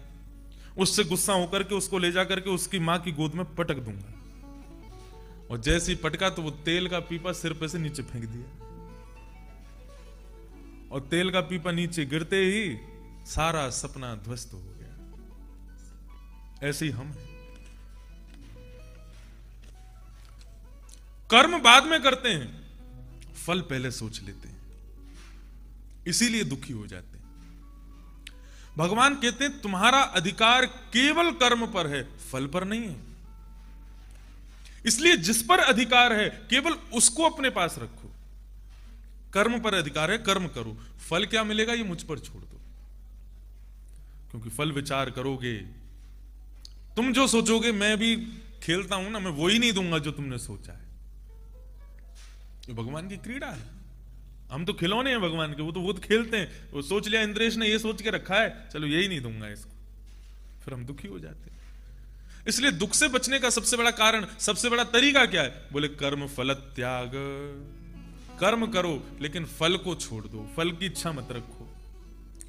उससे गुस्सा होकर के उसको ले जाकर के उसकी मां की गोद में पटक दूंगा। और जैसे ही पटका तो वो तेल का पीपा सिर पे से नीचे फेंक दिया, और तेल का पीपा नीचे गिरते ही सारा सपना ध्वस्त हो गया। ऐसे ही हम हैं। कर्म बाद में करते हैं, फल पहले सोच लेते हैं, इसीलिए दुखी हो जाते हैं। भगवान कहते हैं तुम्हारा अधिकार केवल कर्म पर है, फल पर नहीं है। इसलिए जिस पर अधिकार है केवल उसको अपने पास रखो। कर्म पर अधिकार है, कर्म करो, फल क्या मिलेगा ये मुझ पर छोड़ दो। क्योंकि फल विचार करोगे, तुम जो सोचोगे मैं भी खेलता हूं ना, मैं वो ही नहीं दूंगा जो तुमने सोचा है। ये भगवान की क्रीड़ा है। हम तो खिलौने हैं भगवान के, वो तो खेलते हैं। वो सोच लिया इंद्रेश ने, ये सोच के रखा है, चलो यही नहीं दूंगा इसको, फिर हम दुखी हो जाते हैं। इसलिए दुख से बचने का सबसे बड़ा कारण, सबसे बड़ा तरीका क्या है? बोले कर्म फल त्याग। कर्म करो लेकिन फल को छोड़ दो, फल की इच्छा मत रखो,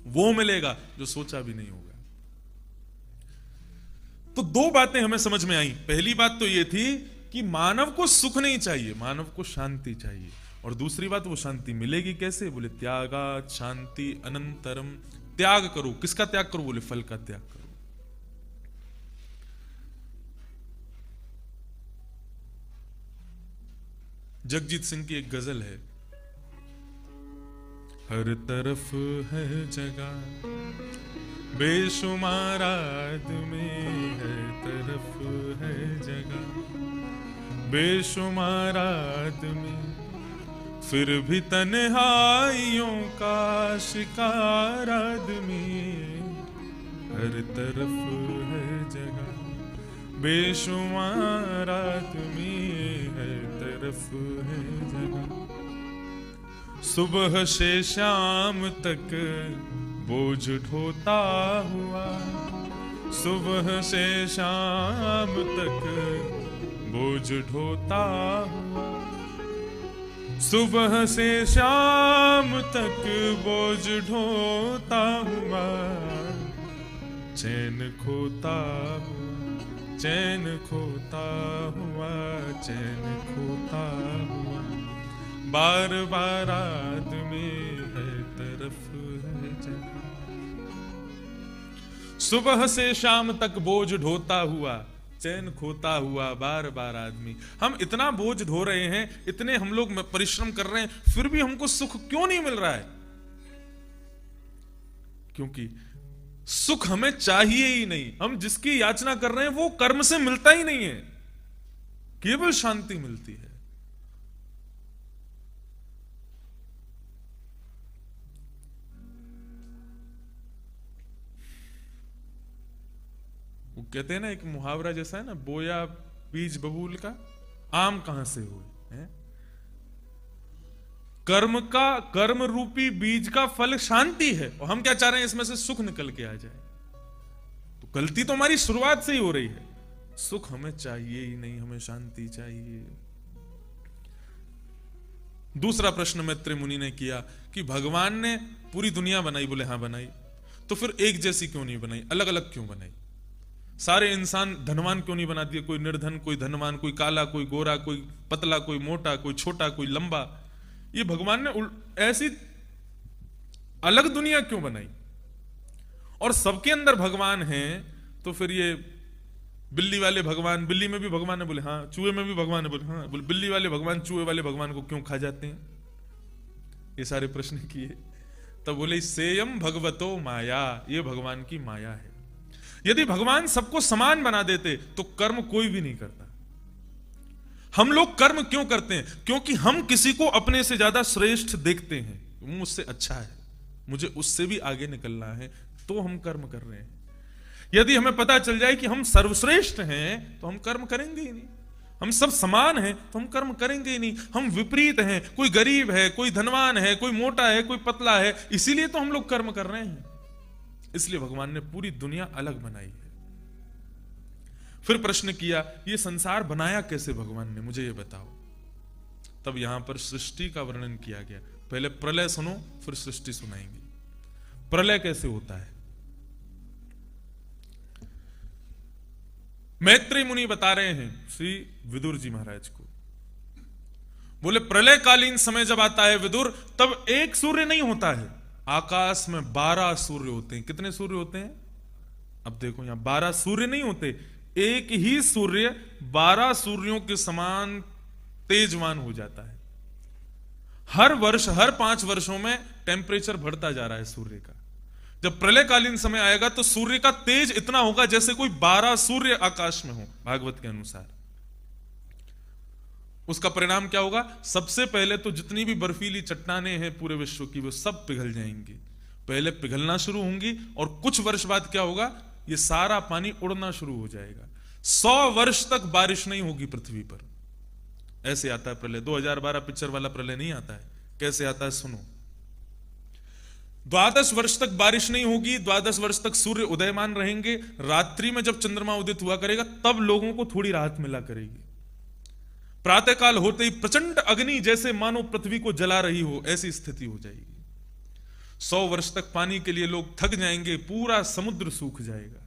वो मिलेगा जो सोचा भी नहीं होगा। तो दो बातें हमें समझ में आई। पहली बात तो ये थी कि मानव को सुख नहीं चाहिए, मानव को शांति चाहिए। और दूसरी बात, वो शांति मिलेगी कैसे? बोले त्यागात् शांति अनंतरम। त्याग करो, किसका त्याग करो? बोले फल का त्याग करो। जगजीत सिंह की एक गजल है, हर तरफ है जगह बेशुमार आदमी, हर तरफ है जगह बेशुमार आदमी, फिर भी तन्हाइयों का शिकार आदमी। हर तरफ है जगह बेशुमार आदमी, हर तरफ है जगह। सुबह से शाम तक बोझ ढोता हुआ, सुबह से शाम तक बोझ ढोता हुआ, सुबह से शाम तक बोझ ढोता हुआ, चैन खोता हुआ, चैन खोता हुआ, चैन खोता हुआ, बार बार आदमी है तरफ है जगह। सुबह से शाम तक बोझ ढोता हुआ, चैन खोता हुआ, बार बार आदमी। हम इतना बोझ ढो रहे हैं, इतने हम लोग परिश्रम कर रहे हैं, फिर भी हमको सुख क्यों नहीं मिल रहा है? क्योंकि सुख हमें चाहिए ही नहीं। हम जिसकी याचना कर रहे हैं वो कर्म से मिलता ही नहीं है, केवल शांति मिलती है। वो कहते हैं ना, एक मुहावरा जैसा है ना, बोया बीज बबूल का, आम कहां से हुए हैं? कर्म रूपी बीज का फल शांति है, और हम क्या चाह रहे हैं? इसमें से सुख निकल के आ जाए। तो गलती तो हमारी शुरुआत से ही हो रही है। सुख हमें चाहिए ही नहीं, हमें शांति चाहिए। दूसरा प्रश्न मैत्रेय मुनि ने किया कि भगवान ने पूरी दुनिया बनाई। बोले हाँ बनाई, तो फिर एक जैसी क्यों नहीं बनाई, अलग अलग क्यों बनाई? सारे इंसान धनवान क्यों नहीं बना दिए? कोई निर्धन, कोई धनवान, कोई काला, कोई गोरा, कोई पतला, कोई मोटा, कोई छोटा, कोई लंबा। ये भगवान ने ऐसी अलग दुनिया क्यों बनाई? और सबके अंदर भगवान है, तो फिर ये बिल्ली वाले भगवान, बिल्ली में भी भगवान है, बोले हाँ, चूहे में भी भगवान है, बोले हाँ, बोले बिल्ली वाले भगवान चूहे वाले भगवान को क्यों खा जाते हैं? ये सारे प्रश्न किए, तब बोले सेयम भगवतो माया, ये भगवान की माया है। यदि भगवान सबको समान बना देते तो कर्म कोई भी नहीं करता। हम लोग कर्म क्यों करते हैं? क्योंकि हम किसी को अपने से ज्यादा श्रेष्ठ देखते हैं, वो मुझसे अच्छा है, मुझे उससे भी आगे निकलना है, तो हम कर्म कर रहे हैं। यदि हमें पता चल जाए कि हम सर्वश्रेष्ठ हैं तो हम कर्म करेंगे ही नहीं। हम सब समान हैं तो हम कर्म करेंगे ही नहीं। हम विपरीत हैं, कोई गरीब है, कोई धनवान है, कोई मोटा है, कोई पतला है, इसीलिए तो हम लोग कर्म कर रहे हैं। इसलिए भगवान ने पूरी दुनिया अलग बनाई है। फिर प्रश्न किया, ये संसार बनाया कैसे भगवान ने, मुझे ये बताओ। तब यहां पर सृष्टि का वर्णन किया गया। पहले प्रलय सुनो, फिर सृष्टि सुनाएंगे। प्रलय कैसे होता है? मैत्रेय मुनि बता रहे हैं श्री विदुर जी महाराज को। बोले प्रलय कालीन समय जब आता है विदुर, तब एक सूर्य नहीं होता है, आकाश में 12 सूर्य होते हैं। कितने सूर्य होते हैं? अब देखो यहां 12 सूर्य नहीं होते, एक ही सूर्य 12 सूर्यों के समान तेजवान हो जाता है। हर वर्ष, हर 5 वर्षों में टेम्परेचर बढ़ता जा रहा है सूर्य का। जब प्रलयकालीन समय आएगा तो सूर्य का तेज इतना होगा जैसे कोई 12 सूर्य आकाश में हो, भागवत के अनुसार। उसका परिणाम क्या होगा? सबसे पहले तो जितनी भी बर्फीली चट्टानें हैं पूरे विश्व की, वो सब पिघल जाएंगी, पहले पिघलना शुरू होंगी, और कुछ वर्ष बाद क्या होगा? ये सारा पानी उड़ना शुरू हो जाएगा। 100 वर्ष तक बारिश नहीं होगी पृथ्वी पर। ऐसे आता है प्रलय। 2012 पिक्चर वाला प्रलय नहीं आता है। कैसे आता है सुनो। 12 वर्ष तक बारिश नहीं होगी, 12 वर्ष तक सूर्य उदयमान रहेंगे। रात्रि में जब चंद्रमा उदित हुआ करेगा तब लोगों को थोड़ी राहत मिला करेगी। प्रातःकाल होते ही प्रचंड अग्नि जैसे मानो पृथ्वी को जला रही हो, ऐसी स्थिति हो जाएगी। 100 वर्ष तक पानी के लिए लोग थक जाएंगे, पूरा समुद्र सूख जाएगा,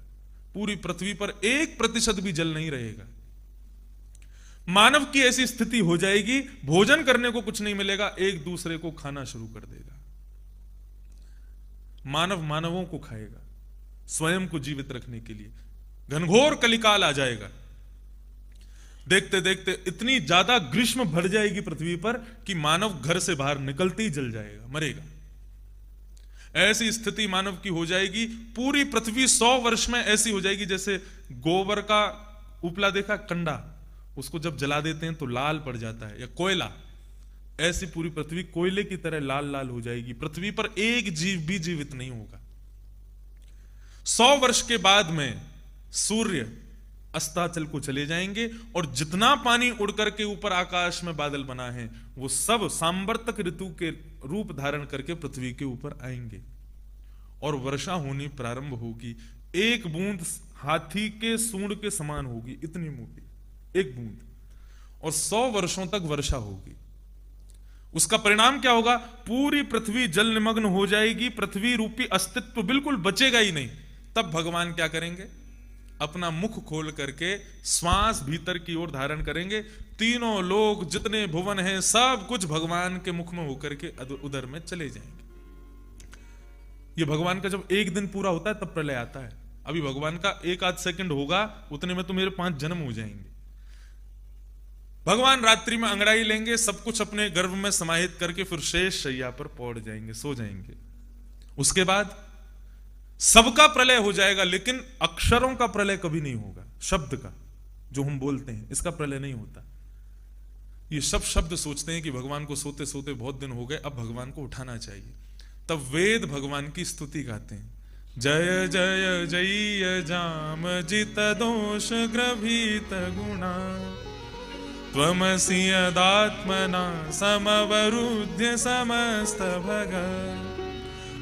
पूरी पृथ्वी पर 1% भी जल नहीं रहेगा। मानव की ऐसी स्थिति हो जाएगी, भोजन करने को कुछ नहीं मिलेगा, एक दूसरे को खाना शुरू कर देगा। मानव मानवों को खाएगा स्वयं को जीवित रखने के लिए। घनघोर कलिकाल आ जाएगा। देखते देखते इतनी ज्यादा ग्रीष्म भर जाएगी पृथ्वी पर कि मानव घर से बाहर निकलते ही जल जाएगा, मरेगा। ऐसी स्थिति मानव की हो जाएगी। पूरी पृथ्वी 100 वर्ष में ऐसी हो जाएगी जैसे गोबर का उपला देखा, कंडा, उसको जब जला देते हैं तो लाल पड़ जाता है, या कोयला। ऐसी पूरी पृथ्वी कोयले की तरह लाल लाल हो जाएगी। पृथ्वी पर एक जीव भी जीवित नहीं होगा। 100 वर्ष के बाद में सूर्य अस्ताचल को चले जाएंगे, और जितना पानी उड़कर के ऊपर आकाश में बादल बना है वो सब सांवर्तक ऋतु के रूप धारण करके पृथ्वी के ऊपर आएंगे, और वर्षा होनी प्रारंभ होगी। एक बूंद हाथी के सूंड के समान होगी, इतनी मोटी एक बूंद, और 100 वर्षों तक वर्षा होगी। उसका परिणाम क्या होगा? पूरी पृथ्वी जल निमग्न हो जाएगी, पृथ्वी रूपी अस्तित्व बिल्कुल बचेगा ही नहीं। तब भगवान क्या करेंगे? अपना मुख खोल करके श्वास भीतर की ओर धारण करेंगे। तीनों लोग जितने भुवन हैं सब कुछ भगवान के मुख में होकर के उधर में चले जाएंगे। ये भगवान का जब एक दिन पूरा होता है तब प्रलय आता है। अभी भगवान का 1 आध सेकंड होगा, उतने में तो मेरे 5 जन्म हो जाएंगे। भगवान रात्रि में अंगड़ाई लेंगे, सब कुछ अपने गर्भ में समाहित करके फिर शेष शैया पर पौड़ जाएंगे, सो जाएंगे। उसके बाद सबका प्रलय हो जाएगा, लेकिन अक्षरों का प्रलय कभी नहीं होगा। शब्द का, जो हम बोलते हैं, इसका प्रलय नहीं होता। ये सब शब्द सोचते हैं कि भगवान को सोते सोते बहुत दिन हो गए, अब भगवान को उठाना चाहिए। तब वेद भगवान की स्तुति गाते हैं। जय जय जय जाम जित दोष ग्रभीत गुणा, त्वमसि यदात्मना समवरुध्य समस्त भग,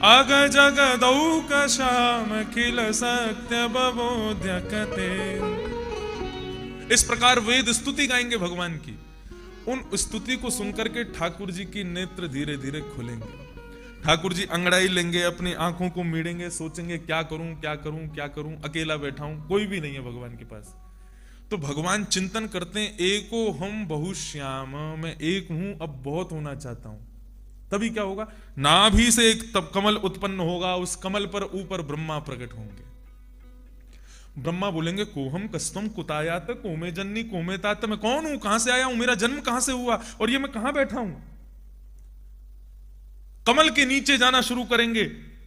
अग जगदौक श्याम खिल सत्य बबोध्य कते। इस प्रकार वेद स्तुति गाएंगे भगवान की। उन स्तुति को सुनकर के ठाकुर जी की नेत्र धीरे धीरे खुलेंगे। ठाकुर जी अंगड़ाई लेंगे, अपनी आंखों को मीड़ेंगे, सोचेंगे क्या करूं क्या करूं क्या करूं, अकेला बैठा हूं, कोई भी नहीं है भगवान के पास। तो भगवान चिंतन करते हैं, एको हम बहुश्याम, मैं एक हूं, अब बहुत होना चाहता हूं। तभी क्या होगा? नाभि से एक तब कमल उत्पन्न होगा, उस कमल पर ऊपर ब्रह्मा प्रकट होंगे। ब्रह्मा बोलेंगे, कोहम कस्तम कुतायात कोमे जन्नी कोमे तात, मैं कौन हूं, कहां से आया हूं, मेरा जन्म कहां से हुआ, और ये मैं कहां बैठा हूं। कमल के नीचे जाना शुरू करेंगे।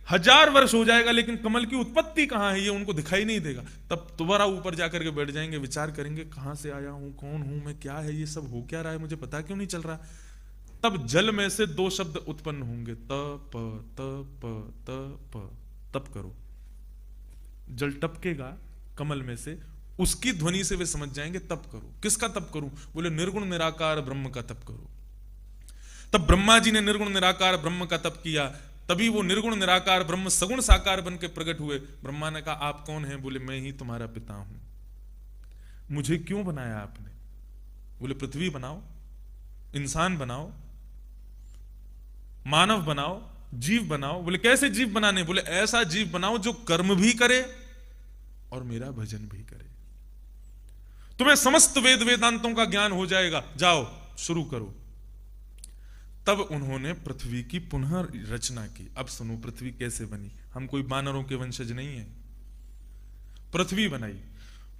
1000 वर्ष हो जाएगा, लेकिन कमल की उत्पत्ति कहां है ये उनको दिखाई नहीं देगा। तब दोबारा ऊपर जाकर के बैठ जाएंगे, विचार करेंगे, कहां से आया हूं, कौन हूं मैं, क्या है ये सब, हो क्या रहा है, मुझे पता क्यों नहीं चल रहा। तब जल में से 2 शब्द उत्पन्न होंगे, तप तप तप, तप करो। जल टपकेगा कमल में से, उसकी ध्वनि से वे समझ जाएंगे तप करो। किसका तप करूं? बोले निर्गुण निराकार ब्रह्म का तप करो। तब ब्रह्मा जी ने निर्गुण निराकार ब्रह्म का तप किया। तभी वो निर्गुण निराकार ब्रह्म सगुण साकार बन के प्रकट हुए। ब्रह्मा ने कहा, आप कौन हैं? बोले, मैं ही तुम्हारा पिता हूं। मुझे क्यों बनाया आपने? बोले, पृथ्वी बनाओ, इंसान बनाओ, मानव बनाओ, जीव बनाओ। बोले, कैसे जीव बनाने? बोले, ऐसा जीव बनाओ जो कर्म भी करे और मेरा भजन भी करे। तुम्हें समस्त वेद वेदांतों का ज्ञान हो जाएगा, जाओ शुरू करो। तब उन्होंने पृथ्वी की पुनः रचना की। अब सुनो पृथ्वी कैसे बनी। हम कोई वानरों के वंशज नहीं है। पृथ्वी बनाई।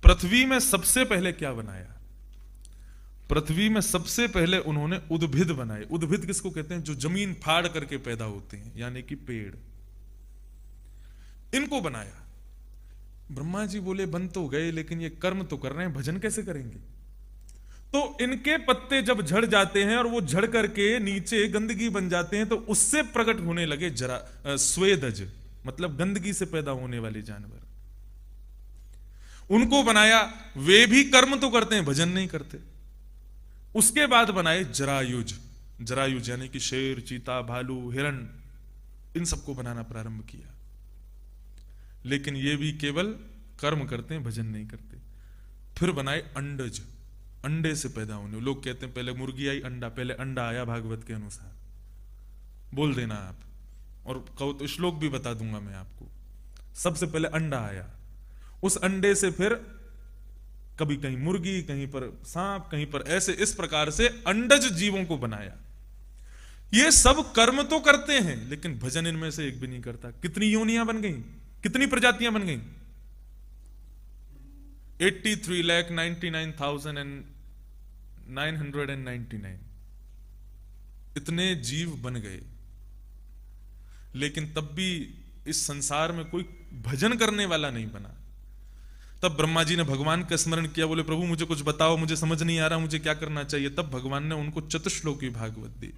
पृथ्वी में सबसे पहले क्या बनाया? पृथ्वी में सबसे पहले उन्होंने उद्भिद बनाए। उद्भिद किसको कहते हैं? जो जमीन फाड़ करके पैदा होते हैं, यानी कि पेड़, इनको बनाया। ब्रह्मा जी बोले बन तो गए, लेकिन ये कर्म तो कर रहे हैं, भजन कैसे करेंगे? तो इनके पत्ते जब झड़ जाते हैं और वो झड़ करके नीचे गंदगी बन जाते हैं, तो उससे प्रकट होने लगे स्वेदज, मतलब गंदगी से पैदा होने वाले जानवर, उनको बनाया। वे भी कर्म तो करते हैं, भजन नहीं करते। उसके बाद बनाए जरायुज। जरायुज यानी कि शेर, चीता, भालू, हिरण, इन सबको बनाना प्रारंभ किया। लेकिन ये भी केवल कर्म करते हैं, भजन नहीं करते। फिर बनाए अंडज, अंडे से पैदा होने। लोग कहते हैं पहले मुर्गी आई अंडा, पहले अंडा आया भागवत के अनुसार। बोल देना आप, और कहो तो श्लोक भी बता दूंगा मैं आपको। सबसे पहले अंडा आया, उस अंडे से फिर कभी कहीं मुर्गी, कहीं पर सांप, कहीं पर ऐसे, इस प्रकार से अंडज जीवों को बनाया। ये सब कर्म तो करते हैं, लेकिन भजन इनमें से एक भी नहीं करता। कितनी योनियां बन गई, कितनी प्रजातियां बन गई? 83,99,999 इतने जीव बन गए। लेकिन तब भी इस संसार में कोई भजन करने वाला नहीं बना। तब ब्रह्मा जी ने भगवान का स्मरण किया, बोले प्रभु मुझे कुछ बताओ, मुझे समझ नहीं आ रहा, मुझे क्या करना चाहिए। तब भगवान ने उनको चतुश्लोकी भागवत दी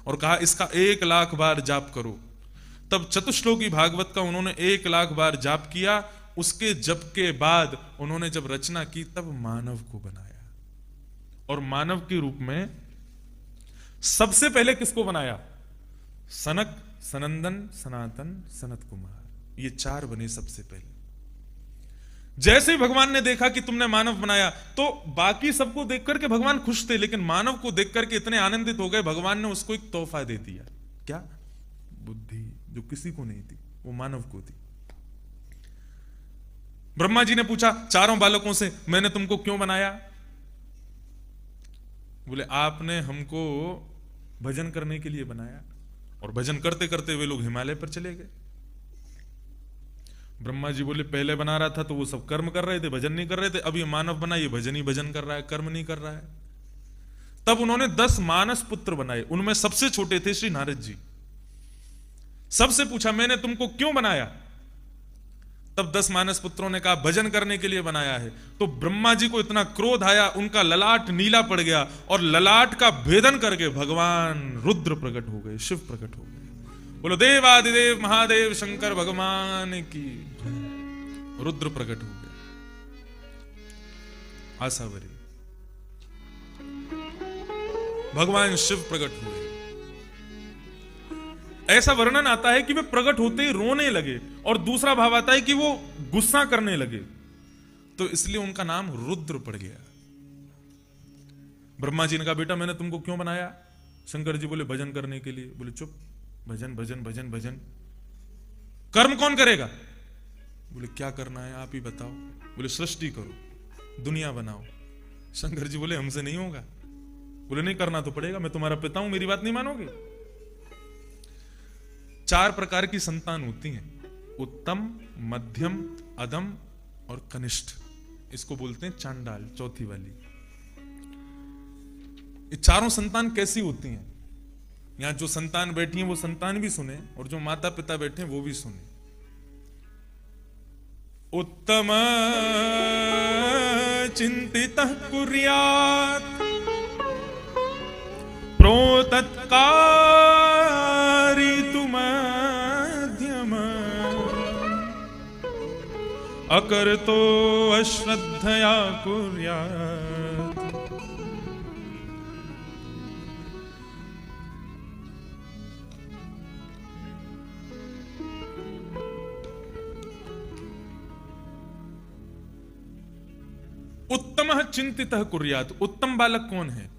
और कहा इसका 1,00,000 बार जाप करो। तब चतुश्लोकी भागवत का उन्होंने 1,00,000 बार जाप किया। उसके जप के बाद उन्होंने जब रचना की, तब मानव को बनाया। और मानव के रूप में सबसे पहले किसको बनाया? सनक, सनंदन, सनातन, सनत कुमार, ये 4 बने सबसे पहले। जैसे ही भगवान ने देखा कि तुमने मानव बनाया, तो बाकी सबको देख करके भगवान खुश थे, लेकिन मानव को देख करके इतने आनंदित हो गए, भगवान ने उसको एक तोहफा दे दिया। क्या? बुद्धि, जो किसी को नहीं थी, वो मानव को दी। ब्रह्मा जी ने पूछा 4 बालकों से, मैंने तुमको क्यों बनाया? बोले आपने हमको भजन करने के लिए बनाया। और भजन करते करते वे लोग हिमालय पर चले गए। ब्रह्मा जी बोले पहले बना रहा था तो वो सब कर्म कर रहे थे, भजन नहीं कर रहे थे। अब ये मानव बना, ये भजन ही भजन कर रहा है, कर्म नहीं कर रहा है। तब उन्होंने 10 मानस पुत्र बनाए। उनमें सबसे छोटे थे श्री नारद जी। सबसे पूछा मैंने तुमको क्यों बनाया? तब 10 मानस पुत्रों ने कहा भजन करने के लिए बनाया है। तो ब्रह्मा जी को इतना क्रोध आया, उनका ललाट नीला पड़ गया, और ललाट का भेदन करके भगवान रुद्र प्रकट हो गए, शिव प्रकट हो गए। बोलो देवादिदेव महादेव शंकर भगवान की। रुद्र प्रकट हो गए, आसावरी भगवान शिव प्रकट हुए। ऐसा वर्णन आता है कि वे प्रकट होते ही रोने लगे, और दूसरा भाव आता है कि वो गुस्सा करने लगे, तो इसलिए उनका नाम रुद्र पड़ गया। ब्रह्मा जी ने कहा बेटा मैंने तुमको क्यों बनाया? शंकर जी बोले भजन करने के लिए। बोले चुप, भजन भजन भजन भजन, कर्म कौन करेगा? बोले क्या करना है आप ही बताओ। बोले सृष्टि करो, दुनिया बनाओ। शंकर जी बोले हमसे नहीं होगा। बोले नहीं करना तो पड़ेगा, मैं तुम्हारा पिता हूं, मेरी बात नहीं मानोगे? 4 प्रकार की संतान होती हैं, उत्तम, मध्यम, अधम और कनिष्ठ। इसको बोलते हैं चांडाल, चौथी वाली। ये चारों संतान कैसी होती हैं? यहां जो संतान बैठी हैं वो संतान भी सुने, और जो माता पिता बैठे हैं वो भी सुने। उत्तम चिंतितः कुर्यात् प्रोतत्कारितु मध्यम अकर्तो अश्रद्धया कुर्यात्। उत्तम चिंतितः कुर्यात्। उत्तम बालक कौन है?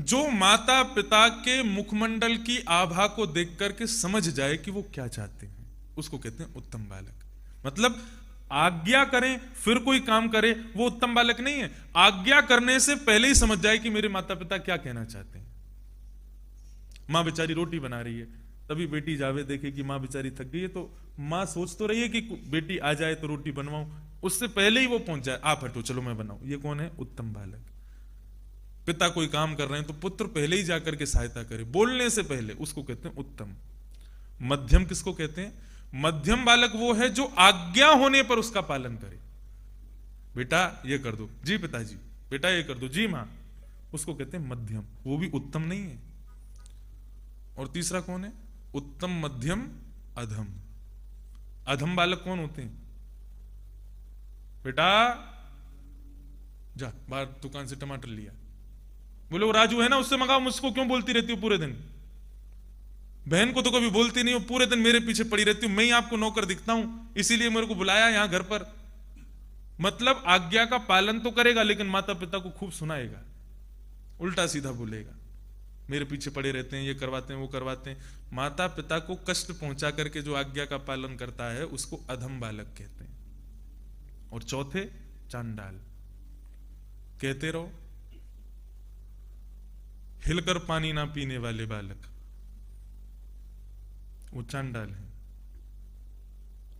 जो माता पिता के मुखमंडल की आभा को देख करके समझ जाए कि वो क्या चाहते हैं, उसको कहते हैं उत्तम बालक। मतलब आज्ञा करें फिर कोई काम करे, वो उत्तम बालक नहीं है। आज्ञा करने से पहले ही समझ जाए कि मेरे माता पिता क्या कहना चाहते हैं। मां बेचारी रोटी बना रही है, तभी बेटी जावे देखे कि माँ बेचारी थक गई है, तो माँ सोच तो रही है कि बेटी आ जाए तो रोटी बनवाऊं, उससे पहले ही वो पहुंच जाए, आप हटो चलो मैं बनाऊं। ये कौन है? उत्तम बालक। पिता कोई काम कर रहे हैं तो पुत्र पहले ही जाकर के सहायता करे, बोलने से पहले, उसको कहते हैं उत्तम। मध्यम किसको कहते हैं? मध्यम बालक वो है जो आज्ञा होने पर उसका पालन करे। बेटा ये कर दो, जी पिताजी। बेटा ये कर दो, जी मां। उसको कहते हैं मध्यम, वो भी उत्तम नहीं है। और तीसरा कौन है? उत्तम, मध्यम, अधम। अधम बालक कौन होते हैं? बेटा जा बाहर दुकान से टमाटर लिया, बोले वो राजू है ना उससे मंगाओ, मुझको क्यों बोलती रहती हो पूरे दिन? बहन को तो कभी बोलती नहीं हो, पूरे दिन मेरे पीछे पड़ी रहती हूं, मैं ही आपको नौकर दिखता हूं, इसीलिए मेरे को बुलाया यहां घर पर। मतलब आज्ञा का पालन तो करेगा लेकिन माता पिता को खूब सुनाएगा, उल्टा सीधा बोलेगा, मेरे पीछे पड़े रहते हैं, ये करवाते हैं वो करवाते हैं। माता पिता को कष्ट पहुंचा करके जो आज्ञा का पालन करता है उसको अधम बालक कहते हैं। और चौथे चांडाल। कहते रहो, हिलकर पानी ना पीने वाले बालक, वो चांडाल है।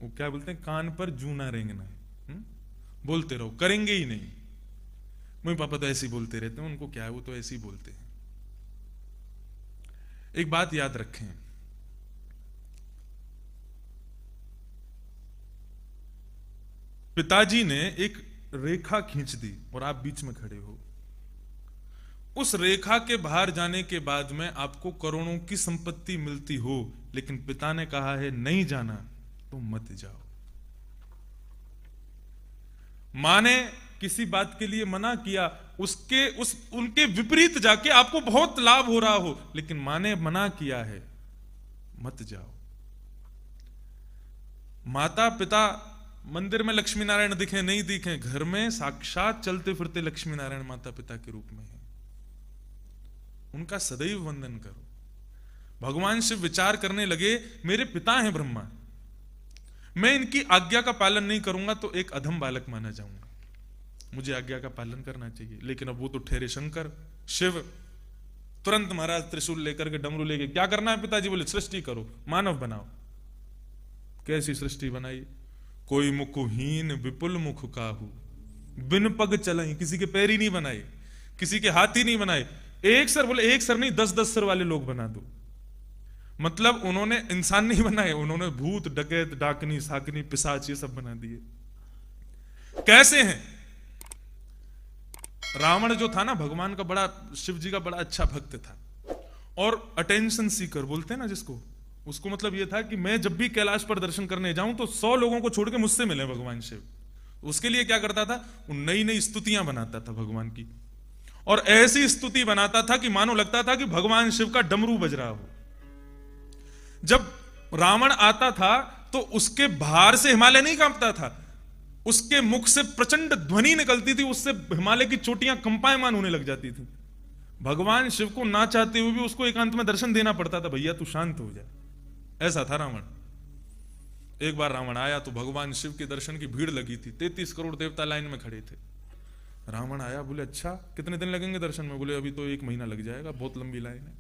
वो क्या बोलते हैं? कान पर जू ना रेंगना, बोलते रहो, करेंगे ही नहीं। मम्मी पापा तो ऐसे ही बोलते रहते हैं, उनको क्या है, वो तो ऐसे ही बोलते हैं। एक बात याद रखें, पिताजी ने एक रेखा खींच दी और आप बीच में खड़े हो। उस रेखा के बाहर जाने के बाद में आपको करोड़ों की संपत्ति मिलती हो, लेकिन पिता ने कहा है नहीं जाना तो मत जाओ। मां ने किसी बात के लिए मना किया, उनके विपरीत जाके आपको बहुत लाभ हो रहा हो, लेकिन मां ने मना किया है, मत जाओ। माता पिता मंदिर में लक्ष्मी नारायण दिखे नहीं दिखे, घर में साक्षात चलते फिरते लक्ष्मी नारायण माता पिता के रूप में है। उनका सदैव वंदन करो। भगवान शिव विचार करने लगे, मेरे पिता हैं ब्रह्मा, मैं इनकी आज्ञा का पालन नहीं करूंगा तो एक अधम बालक माना जाऊंगा, मुझे आज्ञा का पालन करना चाहिए। लेकिन अब वो तो ठहरे शंकर, शिव। तुरंत महाराज त्रिशूल लेकर के, डमरू लेके, क्या करना है पिताजी? बोले सृष्टि करो, मानव बनाओ। कैसी सृष्टि बनाई? कोई मुखहीन विपुल मुख काहू, बिन पग चलाई। किसी के पैर ही नहीं बनाए, किसी के हाथ ही नहीं बनाए, एक सर, बोले एक सर नहीं 10-10 सर वाले लोग बना दो। मतलब उन्होंने इंसान नहीं बनाए, उन्होंने भूत, डकैत, डाकनी, साकनी, पिशाच ये सब बना दिए। कैसे हैं? रावण जो था ना, भगवान का बड़ा, शिव जी का बड़ा अच्छा भक्त था, और अटेंशन सीकर बोलते हैं ना जिसको, उसको मतलब ये था कि मैं जब भी कैलाश पर दर्शन करने जाऊं तो 100 लोगों को छोड़ के मुझसे मिले भगवान शिव। उसके लिए क्या करता था? नई नई स्तुतियां बनाता था भगवान की, और ऐसी स्तुति बनाता था कि मानो लगता था कि भगवान शिव का डमरू बज रहा हो। जब रावण आता था तो उसके भार से हिमालय नहीं कांपता था, उसके मुख से प्रचंड ध्वनि निकलती थी, उससे हिमालय की चोटियां कंपायमान होने लग जाती थी। भगवान शिव को ना चाहते हुए भी उसको एकांत में दर्शन देना पड़ता था, भैया तू शांत हो जाए। ऐसा था रावण। एक बार रावण आया तो भगवान शिव के दर्शन की भीड़ लगी थी, 33 करोड़ देवता लाइन में खड़े थे। रावण आया, बोले अच्छा कितने दिन लगेंगे दर्शन में? बोले अभी तो 1 महीना लग जाएगा, बहुत लंबी लाइन है।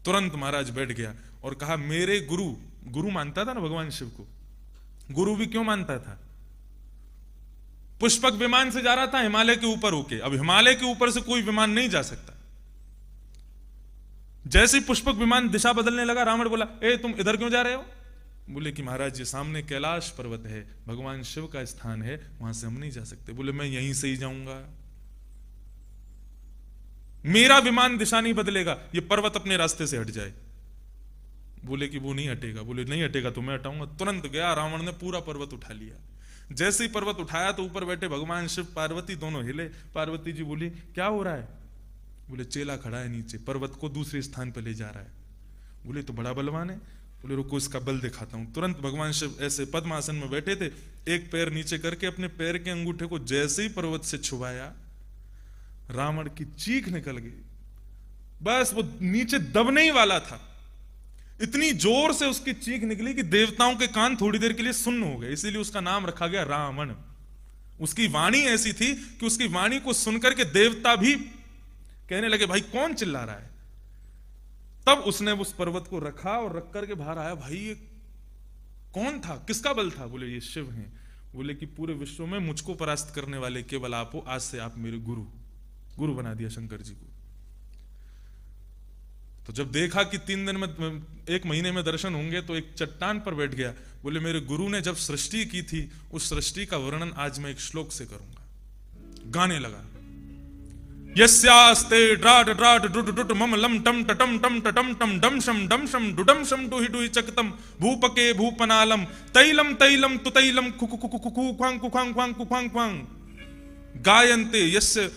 तुरंत महाराज बैठ गया और कहा, मेरे गुरु मानता था ना भगवान शिव को, गुरु भी क्यों मानता था? पुष्पक विमान से जा रहा था हिमालय के ऊपर होके, अब हिमालय के ऊपर से कोई विमान नहीं जा सकता। जैसे ही पुष्पक विमान दिशा बदलने लगा, रावण बोला, ए तुम इधर क्यों जा रहे हो? बोले कि महाराज जी सामने कैलाश पर्वत है, भगवान शिव का स्थान है, वहां से हम नहीं जा सकते। बोले मैं यहीं से ही जाऊंगा, मेरा विमान दिशा नहीं बदलेगा, ये पर्वत अपने रास्ते से हट जाए। बोले कि वो नहीं हटेगा। बोले नहीं हटेगा तो मैं हटाऊंगा। तुरंत गया, रावण ने पूरा पर्वत उठा लिया। जैसे ही पर्वत उठाया तो ऊपर बैठे भगवान शिव पार्वती दोनों हिले। पार्वती जी बोली क्या हो रहा है? बोले चेला खड़ा है नीचे, पर्वत को दूसरे स्थान पर ले जा रहा है। बोले तो बड़ा बलवान है। बोले रुको इसका बल दिखाता हूं। तुरंत भगवान शिव ऐसे पद्मासन में बैठे थे, एक पैर नीचे करके अपने पैर के अंगूठे को जैसे ही पर्वत से छुआया, रावण की चीख निकल गई। बस वो नीचे दबने ही वाला था, इतनी जोर से उसकी चीख निकली कि देवताओं के कान थोड़ी देर के लिए सुन्न हो गए। इसीलिए उसका नाम रखा गया रावण। उसकी वाणी ऐसी थी कि उसकी वाणी को सुनकर के देवता भी कहने लगे भाई कौन चिल्ला रहा है। तब उसने उस पर्वत को रखा और रख करके बाहर आया, भाई ये कौन था, किसका बल था? बोले ये शिव हैं। बोले कि पूरे विश्व में मुझको परास्त करने वाले केवल आप हो, आज से आप मेरे गुरु बना दिया शंकर जी को। तो जब देखा कि 3 दिन में 1 महीने में दर्शन होंगे, तो एक चट्टान पर बैठ गया। बोले मेरे गुरु ने जब सृष्टि की थी, उस सृष्टि का वर्णन आज मैं एक श्लोक से करूंगा। गाने लगा, यस्यास्ते ड्राट ड्राट डुट डुट मम लम टम टटम टम टटम टम डम शम डुडम शम डुहि डुहि चकतम भूपके भूपनालम तैलम तैलम तुतैलम कुकु कुकु कुकु ख्वांग कुखांग ख्वांग कुखांग ख्वांग गायन्ते यस्य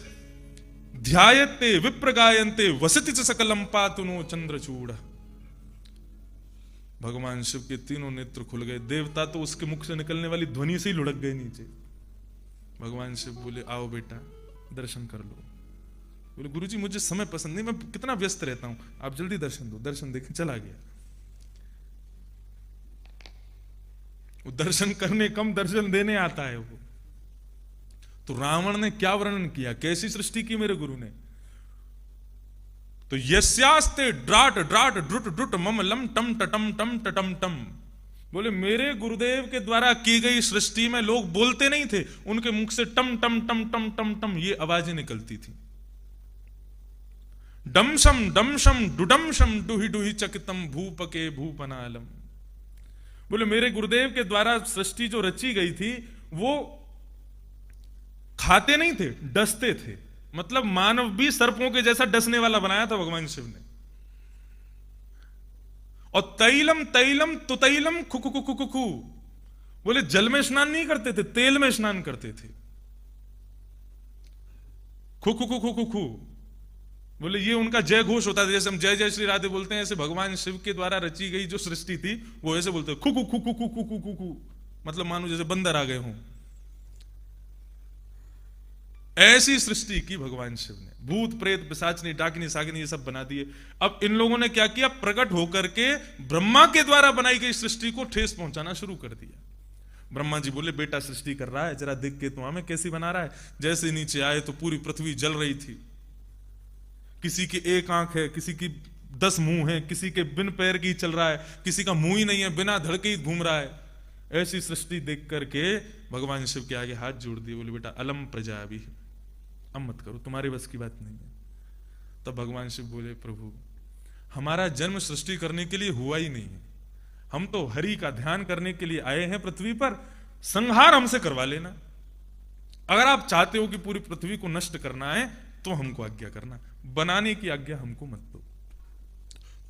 ध्यायते विप्र गायन्ते वसति च सकलम पातुनो चंद्रचूड़। भगवान शिव के तीनों नेत्र खुल गए। देवता तो उसके मुख से निकलने वाली ध्वनि से ही लुढ़क गए नीचे। भगवान शिव बोले आओ बेटा दर्शन कर लो। बोले गुरुजी मुझे समय पसंद नहीं, मैं कितना व्यस्त रहता हूं, आप जल्दी दर्शन दो। दर्शन देखे चला गया। वो दर्शन करने कम दर्शन देने आता है वो। तो रावण ने क्या वर्णन किया, कैसी सृष्टि की मेरे गुरु ने। तो यस्यास्ते ड्राट ड्राट ड्रुट ड्रुट मम लम टम टटम टम टटम टम। बोले मेरे गुरुदेव के द्वारा की गई सृष्टि में लोग बोलते नहीं थे, उनके मुख से टम टम टम टम टम टम ये आवाजें निकलती थी। डमशम डमशम डुडमशम डुहि डुहि चकितम भूपके भूपनालम। बोले मेरे गुरुदेव के द्वारा सृष्टि जो रची गई थी वो खाते नहीं थे, डसते थे। मतलब मानव भी सर्पों के जैसा डसने वाला बनाया था भगवान शिव ने। और तैलम तैलम तुतैलम खुकु खुकु खुकु। बोले जल में स्नान नहीं करते थे, तेल में स्नान करते थे। खुकु खुकु खुकु। बोले ये उनका जय घोष होता था। जैसे हम जय जय श्री राधे बोलते हैं, ऐसे भगवान शिव के द्वारा रची गई जो सृष्टि थी वो ऐसे बोलते खुकु खुकु खुकु खुकु। मतलब मानो जैसे बंदर आ गए हों। ऐसी सृष्टि की भगवान शिव ने। भूत प्रेत पिशाचनी डाकिनी सागिनी ये सब बना दिए। अब इन लोगों ने क्या किया, प्रकट होकर के ब्रह्मा के द्वारा बनाई गई सृष्टि को ठेस पहुंचाना शुरू कर दिया। ब्रह्मा जी बोले बेटा सृष्टि कर रहा है, जरा देख के तो हमें कैसी बना रहा है। जैसे नीचे आए तो पूरी पृथ्वी जल रही थी। किसी की 1 आंख है, किसी की 10 मुंह है, किसी के बिन पैर की चल रहा है, किसी का मुंह ही नहीं है, बिना धड़के ही घूम रहा है। ऐसी सृष्टि देख करके भगवान शिव के आगे हाथ जोड़ दिए। बोले बेटा अलम प्रजा अभी, अब मत करो, तुम्हारे बस की बात नहीं है। तब भगवान शिव बोले प्रभु हमारा जन्म सृष्टि करने के लिए हुआ ही नहीं है, हम तो हरि का ध्यान करने के लिए आए हैं पृथ्वी पर, संहार हमसे करवा लेना। अगर आप चाहते हो कि पूरी पृथ्वी को नष्ट करना है तो हमको आज्ञा करना, बनाने की आज्ञा हमको मत दो।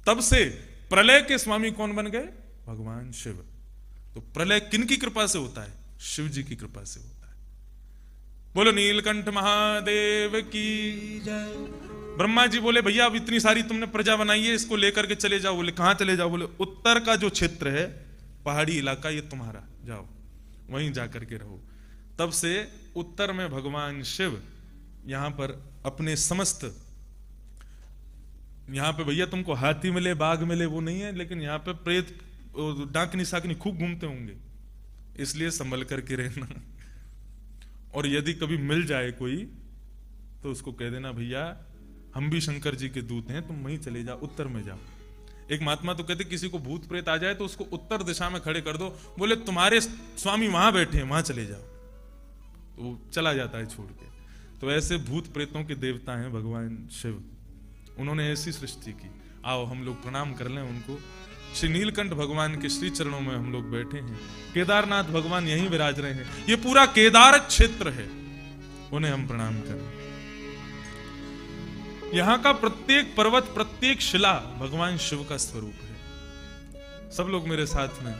तब से प्रलय के स्वामी कौन बन गए, भगवान शिव। तो प्रलय किनकी कृपा से होता है, शिव जी की कृपा से होता है। बोलो नीलकंठ महादेव की जय। ब्रह्मा जी बोले भैया अब इतनी सारी तुमने प्रजा बनाई है, इसको लेकर के चले जाओ। बोले कहां चले जाओ। बोले उत्तर का जो क्षेत्र है पहाड़ी इलाका ये तुम्हारा, जाओ वहीं जाकर के रहो। तब से उत्तर में भगवान शिव यहां पर अपने समस्त, यहां पे भैया तुमको हाथी मिले बाघ मिले वो नहीं है, लेकिन यहां पे प्रेत डाकनी साकनी खूब घूमते होंगे, इसलिए संभल करके रहना। और यदि कभी मिल जाए कोई तो उसको कह देना भैया हम भी शंकर जी के दूत हैं, तुम वहीं चले जाओ, उत्तर में जाओ। एक महात्मा तो कहते किसी को भूत प्रेत आ जाए तो उसको उत्तर दिशा में खड़े कर दो। बोले तुम्हारे स्वामी वहां बैठे हैं, वहां चले जाओ, तो वो चला जाता है छोड़ के। तो ऐसे भूत प्रेतों के देवता हैं भगवान शिव, उन्होंने ऐसी सृष्टि की। आओ हम लोग प्रणाम कर लें उनको। श्री नीलकंठ भगवान के श्री चरणों में हम लोग बैठे हैं। केदारनाथ भगवान यहीं विराज रहे हैं, ये पूरा केदार क्षेत्र है, उन्हें हम प्रणाम करें। यहां का प्रत्येक पर्वत प्रत्येक शिला भगवान शिव का स्वरूप है। सब लोग मेरे साथ में